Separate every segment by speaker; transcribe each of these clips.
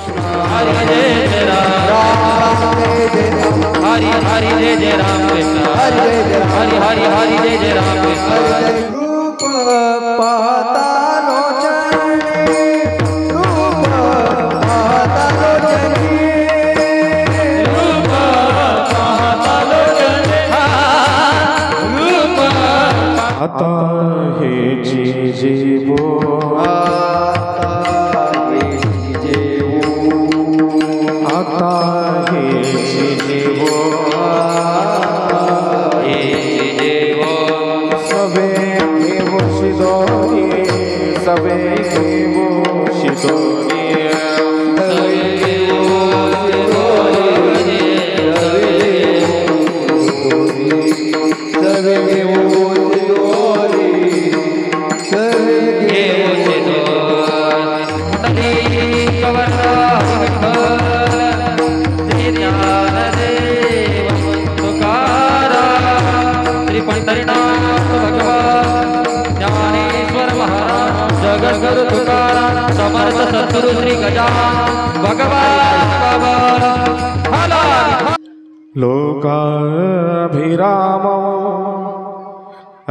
Speaker 1: हरि जय जय राम हरि हरि जय जय राम कृष्ण हरि हरि हरि जय जय राम कृष्ण
Speaker 2: रूप पाता लोचने रूप पाता लोचने
Speaker 1: रूप पाता लोचने रूप
Speaker 3: आता हे जीवो आता हे जीवो सबे घेवो शिदोरी सबे घेवो शिदोरी
Speaker 1: जगद्गुरु तुकाराम समर्थ सद्गुरु श्री गजानन भगवान बाबा
Speaker 3: लोकाभिरामो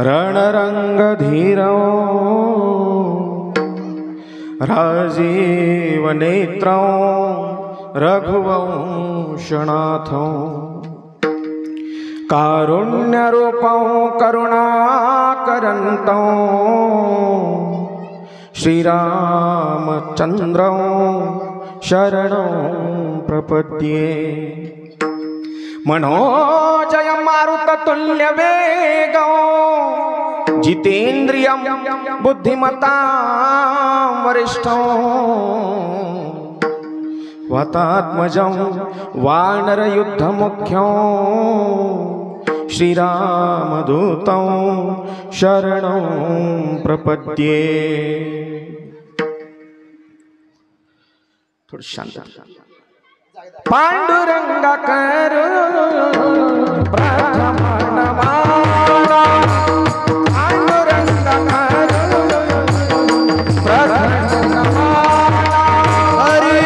Speaker 3: रणरंगधीरो राजीवनेत्रो रघुवंशनाथो कारुण्यरूपो करुणाकरन्तो श्रीरामचन्द्रो शरणं प्रपद्ये मनोजय मारुततुल्यवेगो जितेन्द्रियं बुद्धिमतां वरिष्ठो वातात्मजं वानरयुद्धमुख्यो श्रीरामदूतं शरणं प्रपद्ये। थोड़ी शांत पांडुरंगा करू प्रथमनमाना पांडुरंगा करू प्रथमनमाना हरि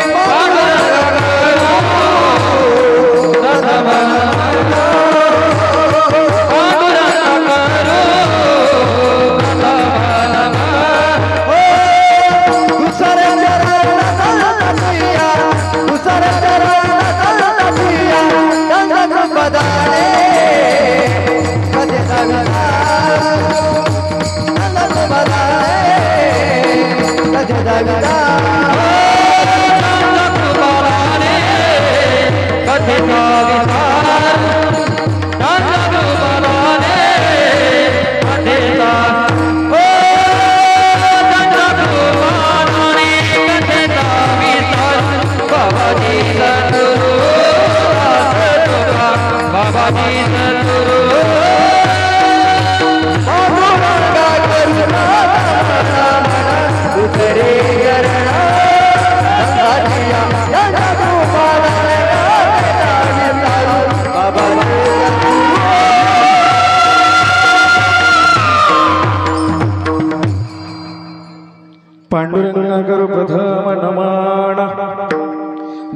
Speaker 3: पांडुरंगा करू प्रथम नमाना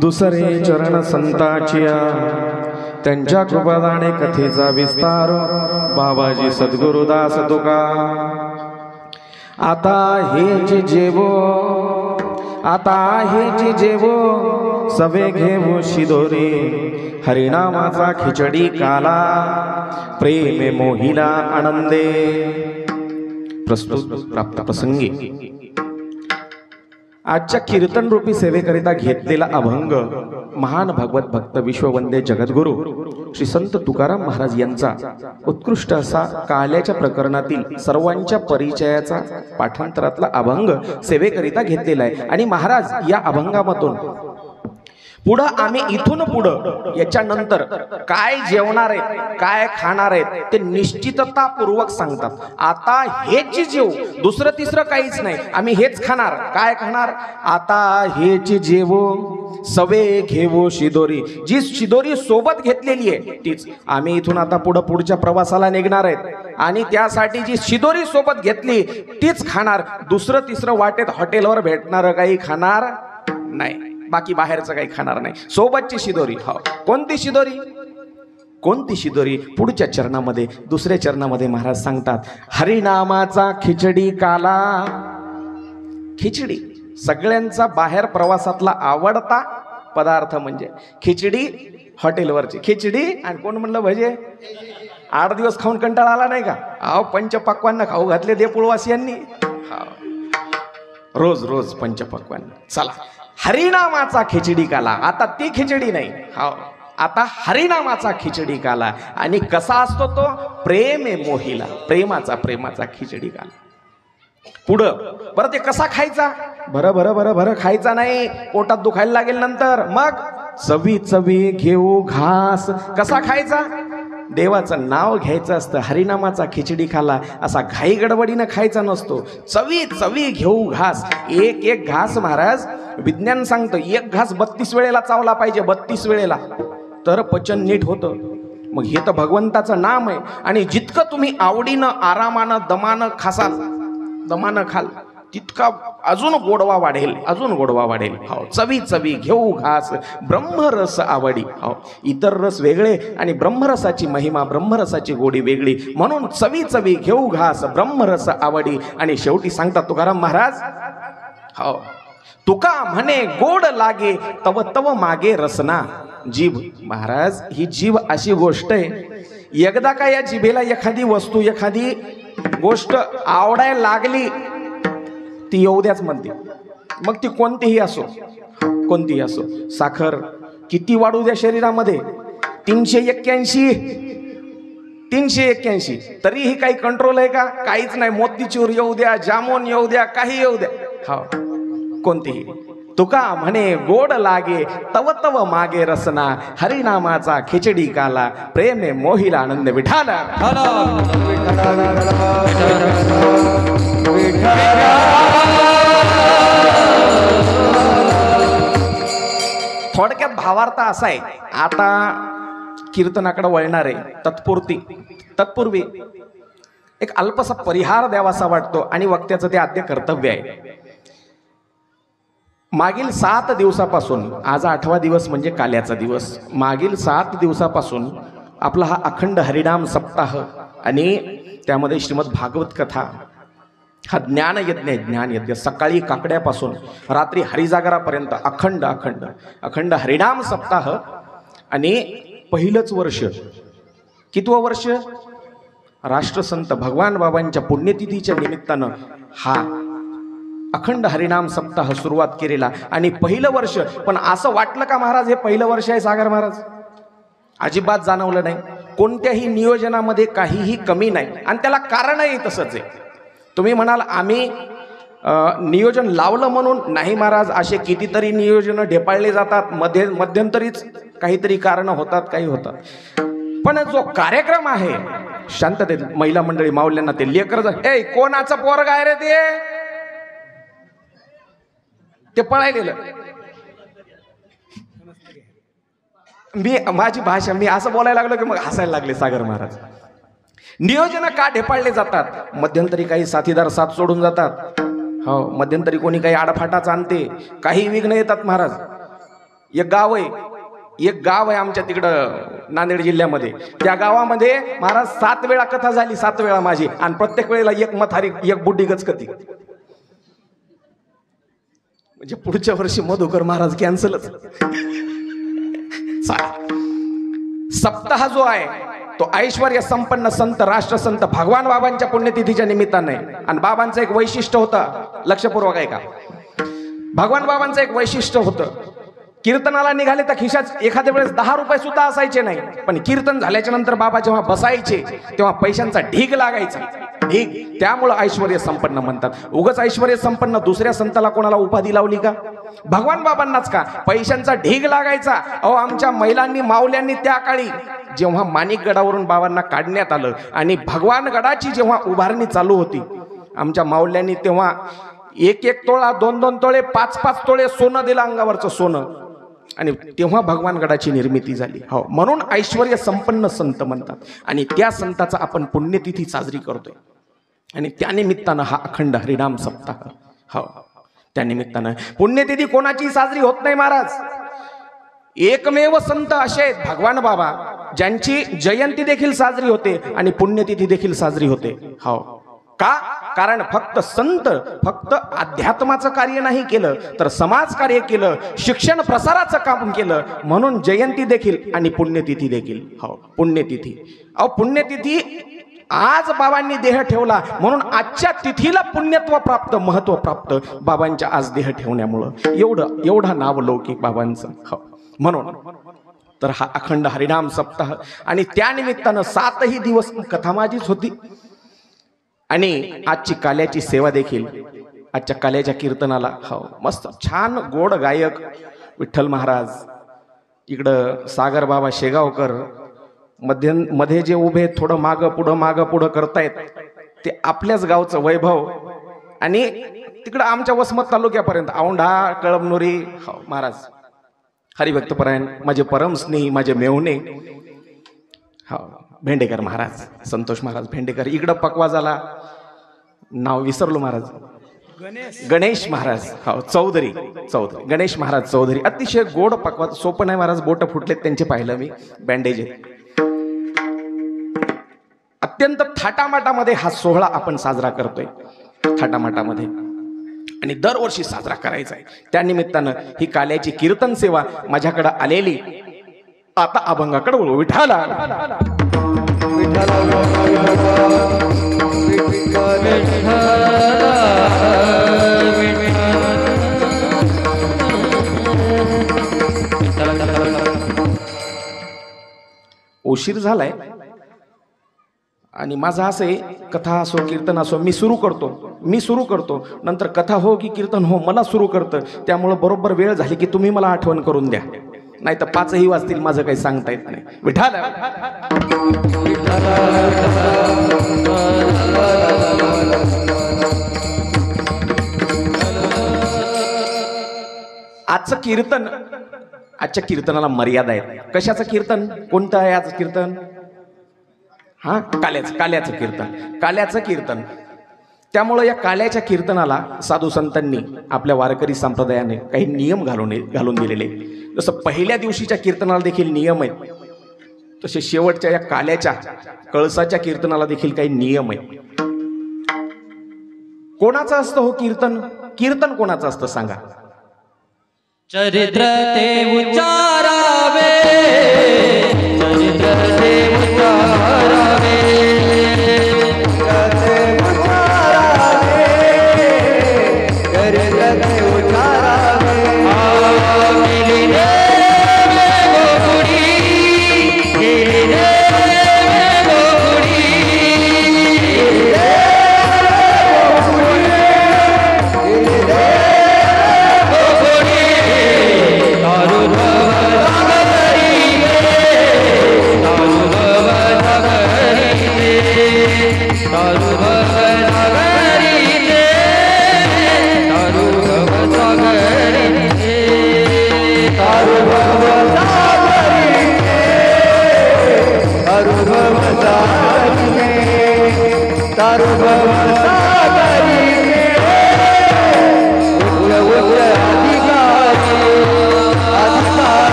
Speaker 3: दुसरे चरण संताचिया त्यांच्या कृपादाने कथेचा विस्तार बाबाजी सद्गुरुदास तुका आता हेच जेवो आता हेच जेवो सवे घेवो शिदोरी हरिनामाचा खिचडी काला प्रेमे मोहिला आनंदे प्रस्तुत प्राप्त प्रसंगी आजच्या कीर्तन रूपी सेवेकरिता घेतलेला अभंग महान भगवत भक्त विश्ववंदे जगद्गुरु श्री संत तुकाराम महाराज यांचा उत्कृष्ट असा काल्याच्या प्रकरणातील सर्वांच्या परिचयाचा पाठांतरातला अभंग सेवेकरिता घेतलेला आहे आणि महाराज या अभंगामधून पुढं आम्ही इथून पुढं याच्यानंतर काय जेवणार आहेत काय खाणार आहेत ते निश्चिततापूर्वक सांगतात। आता हेच जेव दुसरं तिसरं काहीच नाही आम्ही हेच खाणार। काय खाणार आता हेच जेवो सवे घेवो शिदोरी जी शिदोरी सोबत घेतलेली आहे तीच आम्ही इथून आता पुढच्या प्रवासाला निघणार आहेत आणि त्यासाठी जी शिदोरी सोबत घेतली तीच खाणार। दुसरं तिसरं वाटेत हॉटेलवर भेटणार काही खाणार नाही। बाकी बाहेरचं काही खाणार नाही. सोबतची शिदोरी. हो, कोणती शिदोरी? कोणती शिदोरी? पुढच्या चरणामध्ये, दुसऱ्या चरणामध्ये महाराज सांगतात, हरिनामाचा खिचडी काला. खिचडी सगळ्यांचा बाहेर प्रवासातला आवडता पदार्थ म्हणजे खिचडी. हॉटेलवरची खिचडी. आणि कोण म्हणलं भजे? 8 दिवस खाऊन कंटाळा आला नाही का? अहो, पंचपक्वान्न खाऊ घातले देपुळवासियांनी. रोज रोज पंचपक्वान्न. चला, हरिनामाचा खिचडी काला. आता ती खिचडी नाही, हो, आता हरिनामाचा खिचडी काला. आणि कसा असतो तो? प्रेम मोहिला. प्रेमाचा खिचडी काला. पुढं बरं ते कसा खायचा? भरं खायचा नाही, पोटात दुखायला लागेल नंतर. मग चवी चवी घेऊ घास. कसा खायचा? देवाचं नाव घ्यायचं असतं. हरिनामाचा खिचडी खाला असा घाई गडबडीनं खायचा नसतो. चवी चवी घेऊ घास. एक एक घास महाराज विज्ञान सांगतं, एक घास 32 वेळेला चावला पाहिजे. 32 वेळेला तर पचन नीट होतं. मग हे तर भगवंताचं नाम आहे. आणि जितकं तुम्ही आवडीनं, आरामानं, दमानं खाल तितका अजून गोडवा वाढेल, अजून गोडवा वाढेल. हो, चवी चवी घेऊ घास ब्रह्मरस आवडी. हो, इतर रस वेगळे आणि ब्रह्मरसाची महिमा, ब्रह्मरसाची गोडी वेगळी. म्हणून चवी चवी घेऊ घास ब्रह्मरस आवडी. आणि शेवटी सांगतात तुकाराम महाराज, हो, तुका म्हणे गोड लागे तव तव मागे रसना. जीभ महाराज, ही जीभ अशी गोष्ट आहे, एकदा का या जिभेला एखादी वस्तू, एखादी गोष्ट आवडायला लागली ती येऊ द्याच म्हणते. मग ती कोणतीही असो, कोणतीही असो. साखर किती वाढू द्या शरीरामध्ये, 381 तरीही काही कंट्रोल आहे का? काहीच नाही. मोतीचूर येऊ द्या, जामून येऊ द्या, काही येऊ द्या, हो, कोणतीही. तुका म्हणे गोड लागे तव तव मागे रसना. हरिनामाचा खिचडी काला प्रेमे मोहिला आनंद विठाला. थोडक्यात भावार्थ असा आहे. आता कीर्तनाकडे वळणार आहे. तत्पूर्वी एक अल्पसा परिहार द्यावासा वाटतो आणि वक्त्याचं ते आद्य कर्तव्य आहे. मागील 7 दिवसापासून, आज 8वा दिवस म्हणजे काल्याचा दिवस, मागील 7 दिवसापासून आपला हा अखंड हरिनाम सप्ताह आणि त्यामध्ये श्रीमद भागवत कथा, हा ज्ञानयज्ञ सकाळी काकड्यापासून रात्री हरिजागरापर्यंत अखंड हरिनाम सप्ताह. आणि पहिलंच वर्ष, कितवं वर्ष? राष्ट्रसंत भगवान बाबांच्या पुण्यतिथीच्या निमित्तानं हा अखंड हरिनाम सप्ताह सुरुवात केलेला. आणि पहिलं वर्ष. पण असं वाटलं का महाराज हे पहिलं वर्ष आहे सागर महाराज? अजिबात जाणवलं नाही. कोणत्याही नियोजनामध्ये काहीही कमी नाही. आणि त्याला कारणही तसंच आहे. तुम्ही म्हणाल आम्ही नियोजन लावलं म्हणून, नाही महाराज, असे कितीतरी नियोजन ढेपाळले जातात. मध्यंतरीच काहीतरी कारणं होतात, काही होतात. पण जो कार्यक्रम आहे शांततेत, महिला मंडळी माऊल्यांना ते लेकर, ए कोणाचं पोरग आहे रे ते पळायलेलं. माझी भाषा, मी असं बोलायला लागलो की मग हसायला लागले सागर महाराज. नियोजन का ढेपाळले जातात? मध्यंतरी काही साथीदार साथ सोडून जातात. हो, मध्यंतरी कोणी काही आडफाटाच आणते, काही विघ्न येतात महाराज. एक गाव आहे आमच्या तिकडं नांदेड जिल्ह्यामध्ये. त्या गावामध्ये महाराज 7 वेळा कथा झाली, 7 वेळा माझी. आणि प्रत्येक वेळेला एक मथारी, एक बुड्डी गचकती. म्हणजे पुढच्या वर्षी मधुकर महाराज कॅन्सलच. सप्ताह जो आहे तो ऐश्वर्य संपन्न संत, राष्ट्रसंत भगवान बाबांच्या पुण्यतिथीच्या निमित्ताने. आणि बाबांचं एक वैशिष्ट्य होतं, लक्षपूर्वक आहे का? भगवान बाबांचं एक वैशिष्ट्य होतं, कीर्तनाला निघाले तर खिशात एखाद्या वेळेस 10 रुपये सुद्धा असायचे नाही. पण कीर्तन झाल्याच्या नंतर बाबा जेव्हा बसायचे तेव्हा पैशांचा ढीग लागायचा, ढीग. त्यामुळं ऐश्वर्य संपन्न म्हणतात. उगाच ऐश्वर्य संपन्न दुसऱ्या संताला कोणाला उपाधी लावली का? भगवान बाबांनाच का? पैशांचा ढीग लागायचा. अहो, आमच्या महिलांनी, माऊल्यांनी त्या काळी जेव्हा माणिकगडावरून बाबांना काढण्यात आलं आणि भगवान गडाची जेव्हा उभारणी चालू होती, आमच्या माऊल्यांनी तेव्हा 1-1 तोळा, 2-2 तोळे, 5-5 तोळे सोनं दिलं, अंगावरचं सोनं. आणि तेव्हा भगवान गडाची निर्मिती झाली. हो, म्हणून ऐश्वर्य संपन्न संत म्हणतात. आणि त्या संताचा आपण पुण्यतिथी साजरी करतोय. आणि त्यानिमित्तानं हा अखंड हरिनाम सप्ताह. हो, त्या निमित्तानं पुण्यतिथी कोणाची साजरी होत नाही महाराज. एकमेव संत असे आहेत भगवान बाबा ज्यांची जयंती देखील साजरी होते आणि पुण्यतिथी देखील साजरी होते. हो का? कारण फक्त संत फक्त अध्यात्माचं कार्य नाही केलं तर समाज कार्य केलं, शिक्षण प्रसाराचं काम केलं, म्हणून जयंती देखील आणि पुण्यतिथी देखील. हो पुण्यतिथी, अहो पुण्यतिथी आज बाबांनी देह ठेवला म्हणून आजच्या तिथीला पुण्यत्व प्राप्त, महत्व प्राप्त बाबांच्या आज देह ठेवण्यामुळं. एवढा नाव लौकिक बाबांचं. हो म्हणून तर हा अखंड हरिनाम सप्ताह आणि त्या निमित्तानं 7ही दिवस कथा माझीच होती आणि आजची काल्याची सेवा देखील. आजच्या काल्याच्या कीर्तनाला हो मस्त छान गोड गायक विठ्ठल महाराज, इकडं सागर बाबा शेगावकर, मध्ये जे उभे थोडं मागं पुढं करतायत ते आपल्याच गावचं वैभव, आणि तिकडं आमच्या वसमत तालुक्यापर्यंत औंढा कळमनुरी. हो महाराज हरिभक्तपरायण, माझे परम स्नेही, माझे मेवणे हो भेंडेकर महाराज, संतोष महाराज भेंडेकर. इकडं पकवा झाला, नाव विसरलो महाराज, गणेश महाराज हो चौधरी गणेश महाराज चौधरी. अतिशय गोड पकवा, सोपं नाही महाराज, बोट फुटलेत त्यांचे, पाहिलं मी, बँडेज आहेत. अत्यंत थाटामाटामध्ये हा सोहळा आपण साजरा करतोय, थाटामाटामध्ये, आणि दरवर्षी साजरा करायचा आहे. त्या निमित्तानं ही काल्याची कीर्तन सेवा माझ्याकडे आलेली. आता अभंगाकडे वळू. विठाला उशीर झालाय आणि माझं असं आहे, कथा असो कीर्तन असो मी सुरू करतो, नंतर कथा हो की कीर्तन हो मला सुरू करतं. त्यामुळं बरोबर वेळ झाली की तुम्ही मला आठवण करून द्या, नाही तर 5ही वाजतील, माझं काही सांगता येत नाही. विठाल आजचं कीर्तन, आजच्या कीर्तनाला मर्यादा आहेत. कशाचं कीर्तन? कोणतं आहे आज कीर्तन? हा काल्याचं कीर्तन. त्यामुळं या काल्याच्या कीर्तनाला साधू संतांनी आपल्या वारकरी संप्रदायाने काही नियम घालून दिलेले. जसं पहिल्या दिवशीच्या कीर्तनाला देखील नियम आहेत, तसे शेवटच्या या काल्याच्या कळसाच्या कीर्तनाला देखील काही नियम आहेत. कोणाचं असतं हो कीर्तन कोणाचं असतं सांगा?
Speaker 1: चरित्र ते उच्चारावे, चरित्र ते उच्चारावे,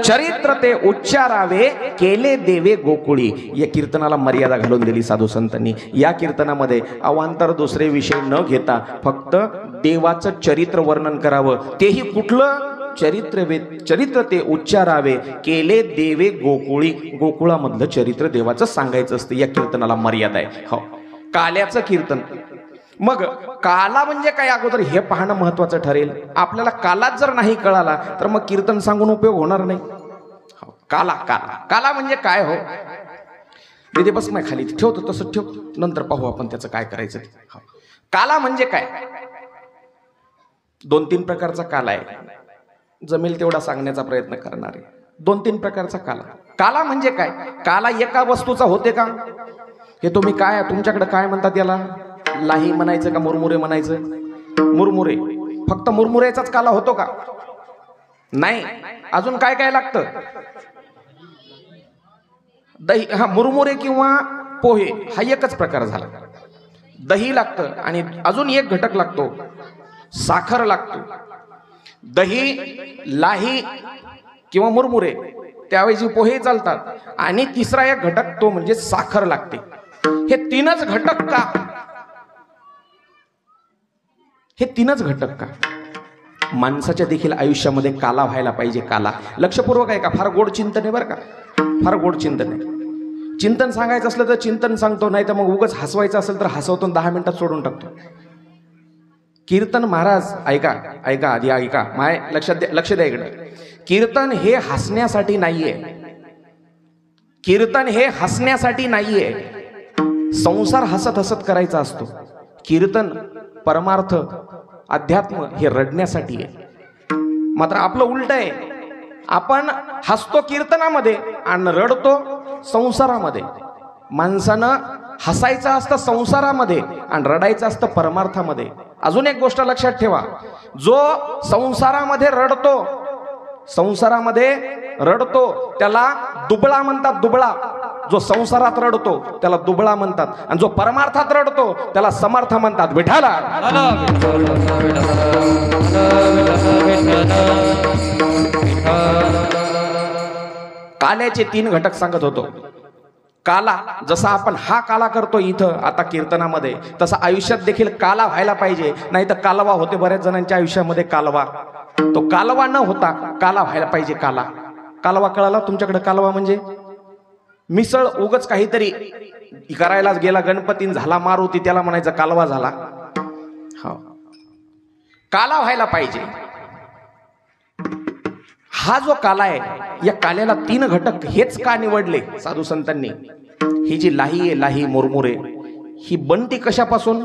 Speaker 3: चरित्र ते उच्चारावे, केले देवे गोकुळी. या कीर्तनाला मर्यादा घालून दिली साधू संतांनी. या कीर्तनामध्ये अवांतर दुसरे विषय न घेता फक्त देवाचं चरित्र वर्णन करावं. तेही कुठलं? चरित्र ते उच्चारावे, केले देवे गोकुळी. गोकुळामधलं चरित्र देवाचं सांगायचं असतं. या कीर्तनाला मर्यादा आहे. हो काल्याचं कीर्तन. मग काला म्हणजे काय अगोदर हे पाहणं महत्वाचं ठरेल. आपल्याला कालाच जर नाही कळाला तर मग कीर्तन सांगून उपयोग होणार नाही. काला म्हणजे काय हो? तिथे बस नाही, खाली ठेवतो तसं ठेव, नंतर पाहू आपण त्याचं काय करायचं. काला म्हणजे काय? 2-3 प्रकारचा काला आहे, जमेल तेवढा सांगण्याचा प्रयत्न करणार आहे. 2-3 प्रकारचा काला म्हणजे काय? काला एका वस्तूचा होते का? हे तुम्ही काय तुमच्याकडे काय म्हणतात याला? लाही म्हणायचं का मुरमुरे म्हणायचं? मुरमुरे. फक्त मुरमुरेचाच काला होतो का? नाही, अजून काय काय लागतं? दही. हा मुरमुरे किंवा पोहे हा एकच प्रकार झाला. दही लागतं आणि अजून एक घटक लागतो, साखर लागतो. दही, लाही किंवा मुरमुरे, त्याऐवजी पोहे चालतात. आणि तिसरा एक घटक तो म्हणजे साखर लागते. हे तीनच घटक का? हे तीनच घटक का? माणसाच्या देखील आयुष्यामध्ये काला व्हायला पाहिजे. काला लक्षपूर्वक आहे का? फार गोड चिंतन आहे बरं का, फार गोड चिंतन आहे. चिंतन सांगायचं असलं तर चिंतन सांगतो, नाही तर मग उगाच हसवायचं असेल तर हसवतो, 10 मिनिटात सोडून टाकतो. कीर्तन महाराज ऐका ऐका आधी ऐका, माय लक्ष द्या इकडे. कीर्तन हे हसण्यासाठी नाहीये. कीर्तन हे हसण्यासाठी नाहीये. संसार हसत हसत करायचा असतो. कीर्तन परमार्थ अध्यात्म हे रडण्यासाठी आहे. मात्र आपलं उलट आहे. आपण हसतो कीर्तनामध्ये आणि रडतो संसारामध्ये. माणसानं हसायचं असतं संसारामध्ये आणि रडायचं असतं परमार्थामध्ये. अजून एक गोष्ट लक्षात ठेवा, जो संसारामध्ये रडतो त्याला दुबळा म्हणतात. दुबळा. जो संसारात रडतो त्याला दुबळा म्हणतात आणि जो परमार्थात रडतो त्याला समर्थ म्हणतात. विठाला. काल्याचे 3 घटक सांगत होतो. काला, जसा आपण हा काला करतो इथं आता कीर्तनामध्ये, तसा आयुष्यात देखील काला व्हायला पाहिजे. नाही तर कालवा होते बऱ्याच जणांच्या आयुष्यामध्ये. कालवा, तो कालवा न होता काला व्हायला पाहिजे. काला. कालवा कळाला तुमच्याकडे? कालवा म्हणजे मिसळ. उगच काहीतरी करायलाच गेला, गणपतीन झाला मारुती, त्याला म्हणायचं कालवा झाला. हो, काला व्हायला पाहिजे. हा जो काला आहे, या काल्याला 3 घटक हेच का निवडले साधू संतांनी? ही जी लाही आहे, लाही मुरमुरे, ही बनती कशापासून?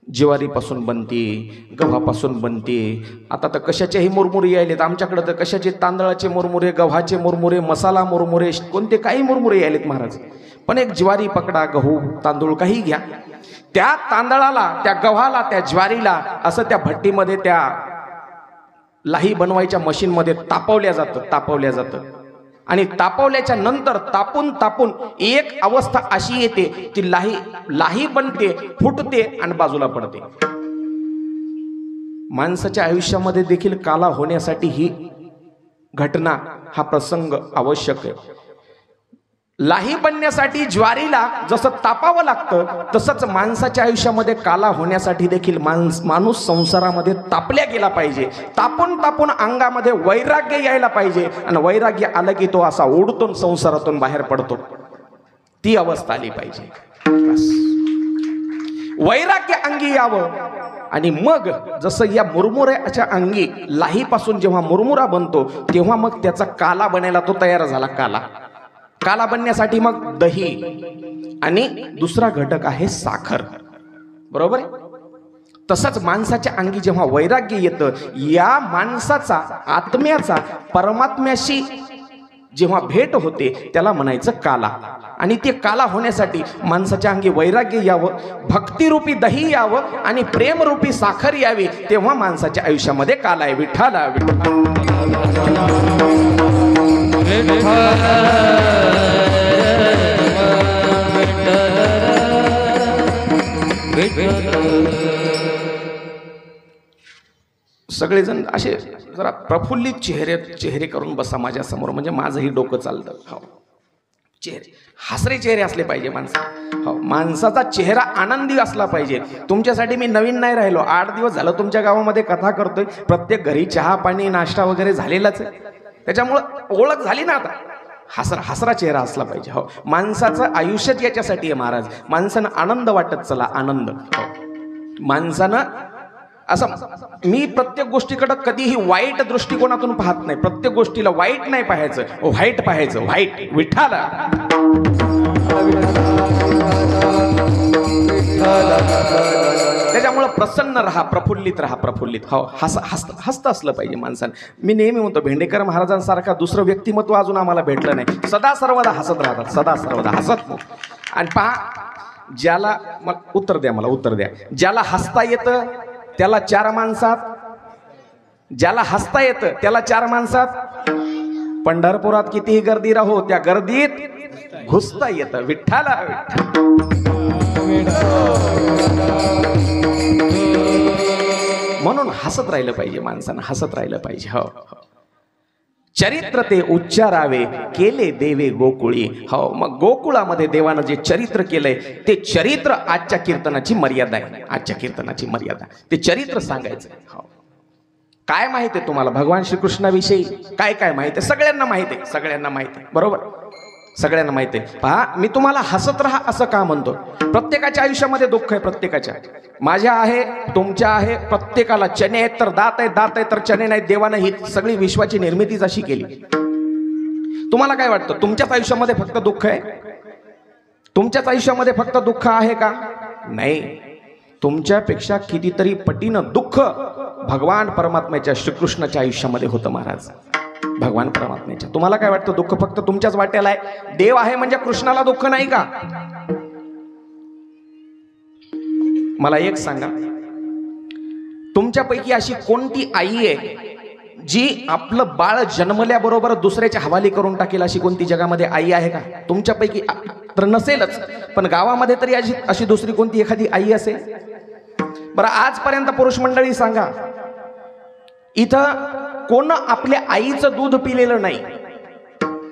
Speaker 3: ज्वारीपासून बनते, गव्हापासून बनते. आता तर कशाचेही मुरमुरे यायलेत आमच्याकडे, तर कशाचे तांदळाचे मुरमुरे, गव्हाचे मुरमुरे, मसाला मुरमुरे, कोणते काही मुरमुरे यायलेत महाराज. पण एक ज्वारी पकडा, गहू, तांदूळ काही घ्या, त्या तांदळाला, त्या गव्हाला, त्या ज्वारीला असं त्या भट्टीमध्ये, त्या लाही बनवायच्या मशीनमध्ये तापवल्या जातं. आणि तापवल्याच्या नंतर तापून एक अवस्था अशी येते ती लाही बनते, फुटते आणि बाजूला पडते. माणसाच्या आयुष्यामध्ये देखील काला होण्यासाठी ही घटना, हा प्रसंग आवश्यक आहे. लाही बनण्यासाठी ज्वारीला जसं तापावं लागतं, तसंच माणसाच्या आयुष्यामध्ये काला होण्यासाठी देखील माणूस संसारामध्ये तापल्या गेला पाहिजे. तापून अंगामध्ये वैराग्य यायला पाहिजे. आणि वैराग्य आलं की तो असा उडतो, संसारातून बाहेर पडतो. ती अवस्था आली पाहिजे. वैराग्य अंगी यावं. आणि मग जसं या मुरमुऱ्याच्या अंगी लाहीपासून जेव्हा मुरमुरा बनतो, तेव्हा मग त्याचा काला बनायला तो तयार झाला. काला बनण्यासाठी मग दही आणि दुसरा घटक आहे साखर. बरोबर आहे? तसंच माणसाच्या अंगी जेव्हा वैराग्य येतं, या माणसाचा, आत्म्याचा परमात्म्याशी जेव्हा भेट होते, त्याला म्हणायचं काला. आणि ते काला होण्यासाठी माणसाच्या अंगी वैराग्य यावं, भक्तिरूपी दही यावं आणि प्रेमरूपी साखर यावी, तेव्हा माणसाच्या आयुष्यामध्ये काला आहे. विठ्ठला. सगळेजण असे जरा प्रफुल्लित चेहरे करून बसा माझ्या समोर, म्हणजे माझंही डोकं चालतं. हो, चेहरे, हसरे चेहरे असले पाहिजे माणसा. हो, माणसाचा चेहरा आनंदी असला पाहिजे. तुमच्यासाठी मी नवीन नाही राहिलो. 8 दिवस झालं तुमच्या गावामध्ये कथा करतोय. प्रत्येक घरी चहा पाणी नाश्ता वगैरे झालेलाच आहे. त्याच्यामुळं ओळख झाली ना आता. हसरा चेहरा असला पाहिजे. हो, माणसाचं आयुष्यात याच्यासाठी आहे महाराज. माणसानं आनंद वाटत चला, आनंद. हो, माणसानं असं, मी प्रत्येक गोष्टीकडे कधीही वाईट दृष्टिकोनातून पाहत नाही. प्रत्येक गोष्टीला वाईट नाही पाहायचं, व्हाईट पाहायचं. व्हाईट. विठ्ठला. त्याच्यामुळं प्रसन्न राहा, प्रफुल्लित राहा, प्रफुल्लित. हो, हसत असलं पाहिजे माणसानं. मी नेहमी म्हणतो, भेंडेकर महाराजांसारखा दुसरं व्यक्तिमत्व अजून आम्हाला भेटलं नाही. सदा सर्वदा हसत राहतात, सदा सर्वदा हसत. आणि पहा, ज्याला, मग उत्तर द्या, ज्याला हसता येतं त्याला 4 माणसात, ज्याला हसता येतं त्याला 4 माणसात. पंढरपुरात कितीही गर्दी राहो, त्या गर्दीत घुसता येतं. विठ्ठला. हसत राहिलं पाहिजे, माणसानं हसत राहिलं पाहिजे. हो चरित्र ते उच्चारावे केले देवे गोकुळी. हो मग गोकुळामध्ये देवानं जे चरित्र केलंय ते चरित्र आजच्या कीर्तनाची मर्यादा आहे. आजच्या कीर्तनाची मर्यादा ते चरित्र सांगायचं. हो काय माहिती आहे तुम्हाला भगवान श्रीकृष्णाविषयी? काय काय माहिती आहे? सगळ्यांना माहिती आहे, सगळ्यांना माहिती आहे, बरोबर, सगळ्यांना माहिती आहे. पहा मी तुम्हाला हसत राहा असं का म्हणतो? प्रत्येकाच्या आयुष्यामध्ये दुःख आहे, प्रत्येकाच्या. माझ्या आहे, तुमच्या आहे, प्रत्येकाला. चणे आहेत तर दात आहेत, दात आहेत तर चणे नाहीत. देवानं ही सगळी विश्वाची निर्मितीच अशी केली. तुम्हाला काय वाटतं तुमच्याच आयुष्यामध्ये फक्त दुःख आहे? तुमच्याच आयुष्यामध्ये फक्त दुःख आहे का? नाही, तुमच्यापेक्षा कितीतरी पटीनं दुःख भगवान परमात्म्याच्या श्रीकृष्णाच्या आयुष्यामध्ये होतं महाराज. भगवान परमात्म्याच्या. तुम्हाला काय वाटतं दुःख फक्त तुमच्याच वाट्याला आहे? देव आहे म्हणजे कृष्णाला दुःख नाही का? मला एक सांगा, तुमच्यापैकी अशी कोणती आई आहे जी आपलं बाळ जन्मल्याबरोबर दुसऱ्याच्या हवाली करून टाकेल? अशी कोणती जगामध्ये आई आहे का? तुमच्यापैकी तर नसेलच, पण गावामध्ये तरी अशी दुसरी कोणती एखादी आई असेल? बरं आजपर्यंत पुरुष मंडळी सांगा, इथं कोण आपल्या आईचं दूध पिलेलं नाही?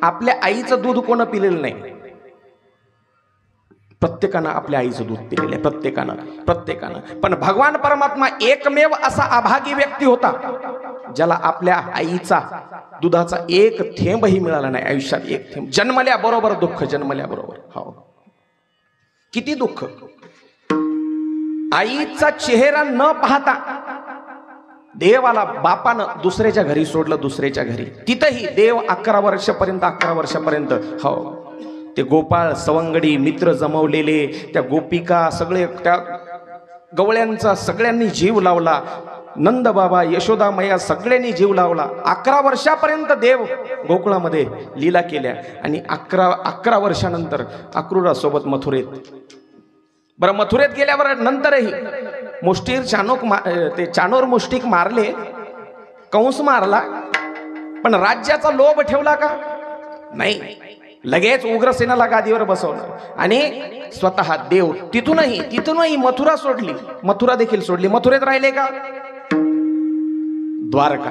Speaker 3: आपल्या आईचं दूध कोण पिलेलं नाही? प्रत्येकानं आपल्या आईचं दूध पिलेलं आहे, प्रत्येकानं. पण भगवान परमात्मा एकमेव असा अभागी व्यक्ती होता ज्याला आपल्या आईचा दुधाचा एक थेंबही मिळाला नाही आयुष्यात. एक थेंब. जन्मल्याबरोबर दुःख, जन्मल्याबरोबर. हो किती दुःख. आईचा चेहरा न पाहता देवाला बापानं दुसऱ्याच्या घरी सोडलं, दुसऱ्याच्या घरी. तिथंही देव 11 वर्षापर्यंत हो ते गोपाळ सवंगडी मित्र जमवलेले, त्या गोपिका, सगळे त्या गवळ्यांचा सगळ्यांनी जीव लावला. नंद बाबा, यशोदा मैया सगळ्यांनी जीव लावला. 11 वर्षापर्यंत देव गोकुळामध्ये लीला केल्या आणि 11 वर्षानंतर अक्रूरासोबत मथुरेत. बरं मथुरेत गेल्यावर नंतरही मुष्टीर चाणोर मुष्टिक मारले, कंस मारला, पण राज्याचा लोभ ठेवला का? नाही. लगेच उग्रसेनाला गादीवर बसवलं आणि स्वतः देव तिथूनही मथुरा सोडली, मथुरा देखील सोडली. मथुरेत राहिले का? द्वारका.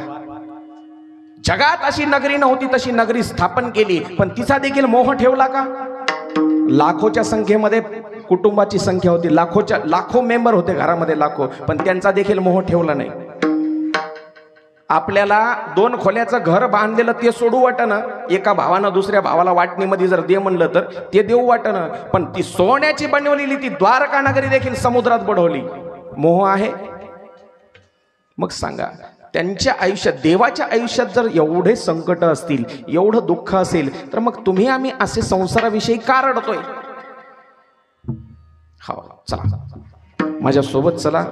Speaker 3: जगात अशी नगरी नव्हती तशी नगरी स्थापन केली, पण तिचा देखील मोह ठेवला का? लाखोच्या संख्येमध्ये कुटुंबाची संख्या होती, लाखो मेंबर होते घरामध्ये, लाखो, पण त्यांचा देखील मोह ठेवला नाही. आपल्याला 2 खोल्याचं घर बांधलेलं ते सोडू वाटणं, एका भावानं दुसऱ्या भावाला वाटणीमध्ये जर दे म्हणलं तर ते देऊ वाटणं, पण ती सोन्याची बनवलेली ती द्वारका नगरी देखील समुद्रात बुडवली. मोह आहे? मग सांगा, त्यांच्या आयुष्यात, देवाच्या आयुष्यात जर एवढे संकट असतील, एवढं दुःख असेल, तर मग तुम्ही आम्ही असे संसाराविषयी का रडतोय? हो चला माझ्या सोबत चला.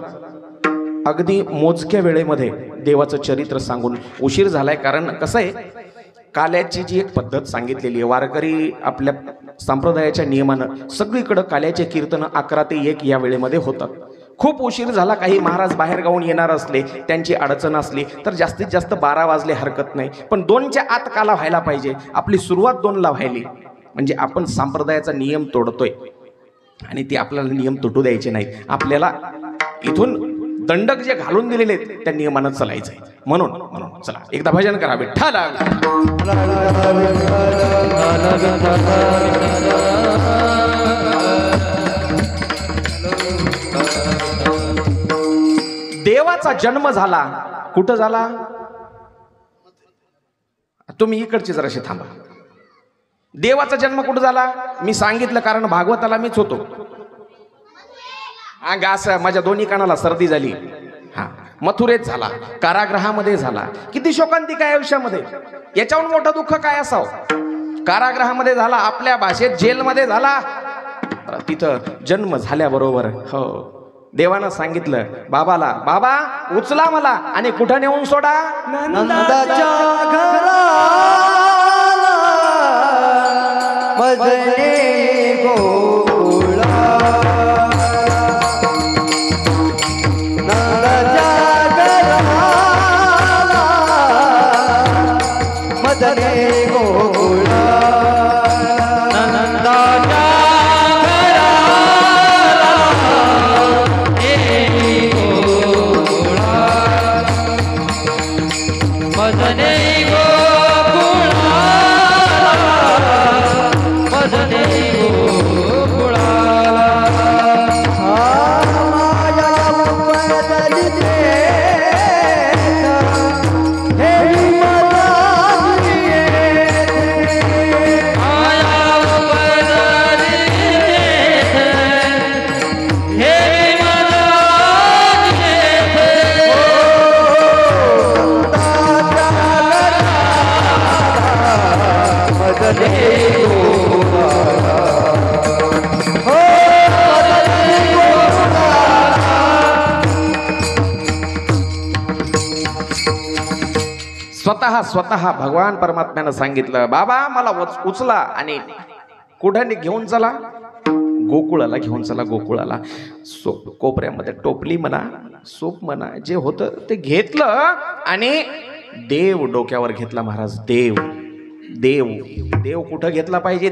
Speaker 3: अगदी मोजक्या वेळेमध्ये देवाचं चरित्र सांगून उशीर झालाय, कारण कसं आहे, काल्याची जी एक पद्धत सांगितलेली आहे, वारकरी आपल्या संप्रदायाच्या नियमानं सगळीकडं काल्याचे कीर्तन 11 ते 1 या वेळेमध्ये होतात. खूप उशीर झाला, काही महाराज बाहेर गावून येणार असले, त्यांची अडचण असली तर जास्तीत जास्त 12 वाजले हरकत नाही, पण 2च्या आत काला व्हायला पाहिजे. आपली सुरुवात 2ला व्हायली म्हणजे आपण संप्रदायाचा नियम तोडतोय आणि ते आपल्याला नियम तुटू द्यायचे नाहीत. आपल्याला इथून दंडक जे घालून दिलेले आहेत त्या नियमानं चालायचंय. म्हणून चला एकदा भजन करा. विठ्ठल देवाचा जन्म झाला. कुठं झाला? तुम्ही इकडचे जराशे थांबा. देवाचा जन्म कुठं झाला? मी सांगितलं, कारण भागवताला मीच होतो. असं माझ्या दोन्ही कानाला सर्दी झाली. हा, मथुरेत झाला, कारागृहामध्ये झाला. किती शोकांतिक आहे आयुष्यामध्ये, याच्याहून मोठं दुःख काय असावं? कारागृहामध्ये झाला, आपल्या भाषेत जेलमध्ये झाला. तिथं जन्म झाल्याबरोबर हो देवानं सांगितलं बाबाला, बाबा उचला मला आणि कुठं नेऊन सोडा?
Speaker 2: नंदाच्या घराला मजले गोकुळा. नंदाच्या घराला मजले गोकुळा.
Speaker 3: स्वतः भगवान परमात्म्यानं सांगितलं, बाबा मला उचला आणि कुठे घेऊन चला, गोकुळाला घेऊन चला. गोकुळाला कोपऱ्यामध्ये टोपली म्हणा, सूप म्हणा, जे होतं ते घेतलं आणि देव डोक्यावर घेतला. महाराज देव देव देव कुठं घेतला पाहिजे?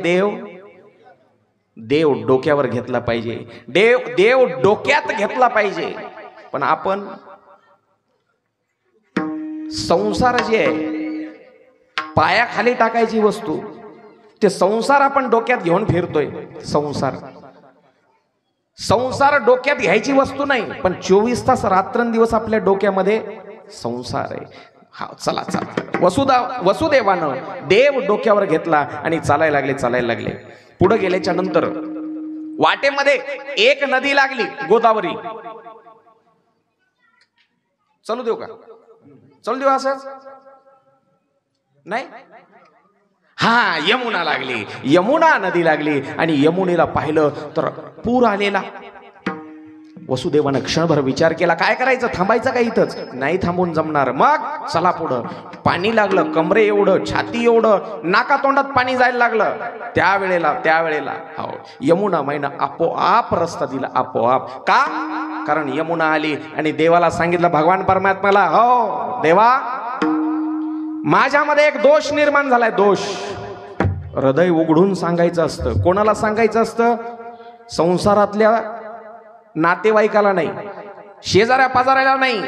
Speaker 3: देव डोक्यावर घेतला पाहिजे. देव डोक्यात घेतला पाहिजे. पण आपण संसार जे आहे पायाखाली टाकायची वस्तू, ते संसार आपण डोक्यात घेऊन फिरतोय. संसार डोक्यात घ्यायची वस्तू नाही, पण 24 तास रात्रंदिवस आपल्या डोक्यामध्ये संसार आहे. हा चला वसुदेवानं देव डोक्यावर घेतला आणि चालायला लागले. पुढे गेल्याच्या नंतर वाटेमध्ये एक नदी लागली, गोदावरी. चालू देऊ का? चालू देऊ असंच नाही. हा यमुना लागली, यमुना नदी लागली आणि यमुनेला पाहिलं तर पूर आलेला. वसुदेवानं क्षणभर विचार केला, काय करायचं? थांबायचं का इथंच? नाही थांबून जमणार. मग चला पुढं. पाणी लागलं कमरे एवढं, छाती एवढं, नाका तोंडात पाणी जायला लागलं. त्यावेळेला हो यमुना माईनं आपोआप रस्ता दिला. आपोआप का? कारण यमुना आली आणि देवाला सांगितलं, भगवान परमात्म्याला, हो देवा माझ्यामध्ये एक दोष निर्माण झालाय. दोष हृदय उघडून सांगायचं असतं. कोणाला सांगायचं असतं? संसारातल्या नातेवाईकाला नाही, शेजाऱ्या पाजाऱ्याला नाही,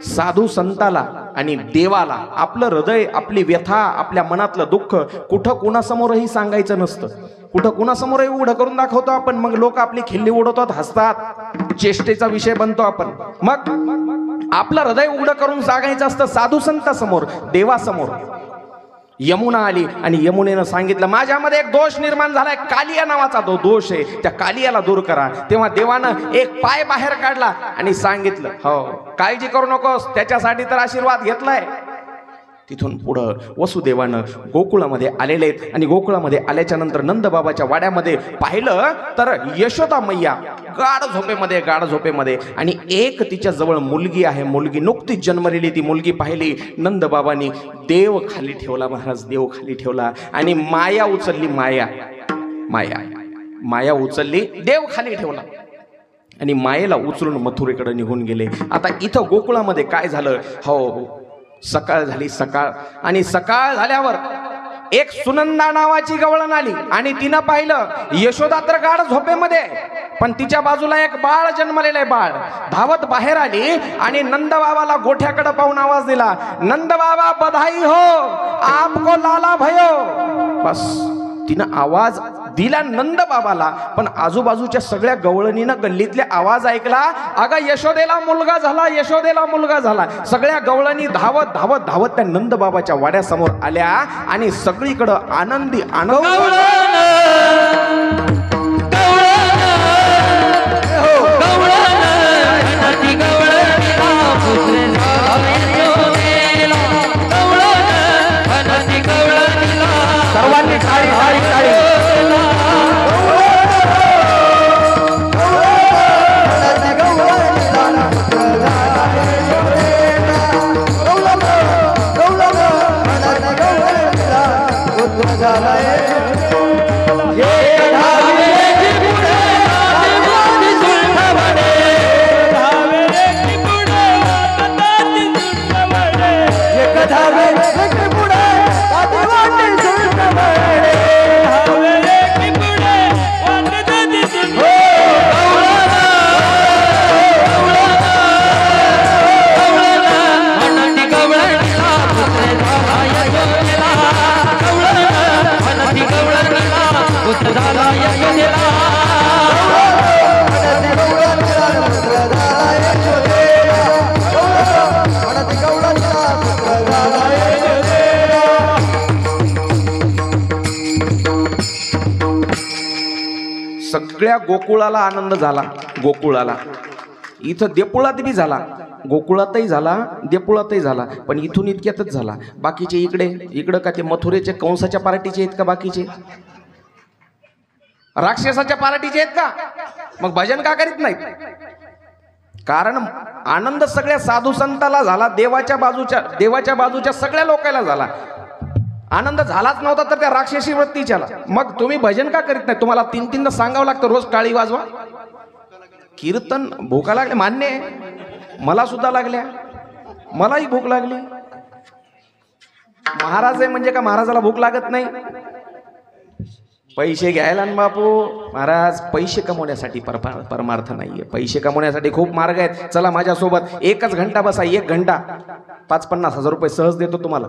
Speaker 3: साधू संताला आणि देवाला. आपलं हृदय, आपली व्यथा, आपल्या मनातलं दुःख कुठं कुणासमोरही सांगायचं नसतं. कुठं कुणासमोरही उघडं करून दाखवतो आपण, मग लोक आपली खिल्ली उडवतात, हसतात, चेष्टेचा विषय बनतो आपण. मग आपलं हृदय उघडं करून सांगायचं असतं साधू संतासमोर, देवासमोर. यमुना आली आणि यमुनेनं सांगितलं, माझ्यामध्ये एक दोष निर्माण झालाय, कालिया नावाचा दोष आहे, त्या कालियाला दूर करा. तेव्हा देवानं एक पाय बाहेर काढला आणि सांगितलं, हो काळजी करू नकोस, त्याच्यासाठी तर आशीर्वाद घेतलाय. तिथून पुढं वसुदेवानं गोकुळामध्ये आलेले आहेत आणि गोकुळामध्ये आल्याच्या नंतर नंदबाबाच्या वाड्यामध्ये पाहिलं तर यशोदा मैया गाढ झोपेमध्ये आणि एक तिच्या जवळ मुलगी आहे. मुलगी नुकतीच जन्मलेली. ती मुलगी पाहिली. नंदबाबांनी देव खाली ठेवला. महाराज देव खाली ठेवला आणि माया उचलली. माया उचलली, देव खाली ठेवला आणि मायेला उचलून मथुरेकडे निघून गेले. आता इथं गोकुळामध्ये काय झालं? हो सकाळ झाली. आणि सकाळ झाल्यावर एक सुनंदा नावाची गवळण आली आणि तिनं पाहिलं यशोदा तर गाढ झोपेमध्ये, पण तिच्या बाजूला एक बाळ जन्मलेलं आहे. बाळ धावत बाहेर आली आणि नंदबाबाला गोठ्याकडे पाहून आवाज दिला, नंदबाबा बधाई हो, आपको लाला भयो. बस तिनं आवाज दिला नंदबाबाला, पण आजूबाजूच्या सगळ्या गवळणीनं गल्लीतले आवाज ऐकला, अगं यशोदेला मुलगा झाला. सगळ्या गवळणी धावत त्या नंदबाबाच्या वाड्यासमोर आल्या आणि सगळीकडं आनंदी सर्वांनी टाळी सगळ्या गोकुळाला आनंद झाला. गोकुळाला इथं देपुळात बी झाला, गोकुळातही झाला, देपुळातही झाला, पण इथून इतक्यातच झाला. बाकीचे इकडं का ते मथुरेचे कंसाच्या पार्टीचे आहेत का? बाकीचे राक्षसाच्या पार्टीचे आहेत का? मग भजन का करीत नाहीत? कारण आनंद सगळ्या साधू संताला झाला, देवाच्या बाजूच्या सगळ्या लोकांना झाला. आनंद झालाच नव्हता तर त्या राक्षसी वृत्तीच्याला. मग तुम्ही भजन का करीत नाही? तुम्हाला 3-3दा सांगावं लागतं रोज टाळी वाजवा. कीर्तन भूका लागले मान्य आहे, मला सुद्धा लागल्या, मलाही भूक लागली. महाराज आहे म्हणजे का महाराजाला भूक लागत नाही? पैसे घ्यायला ना बापू. महाराज पैसे कमवण्यासाठी परमार्थ नाहीये. पैसे कमवण्यासाठी खूप मार्ग आहेत. चला माझ्यासोबत 1 घंटा बसा. 1 घंटा 50-50 हजार रुपये सहज देतो तुम्हाला.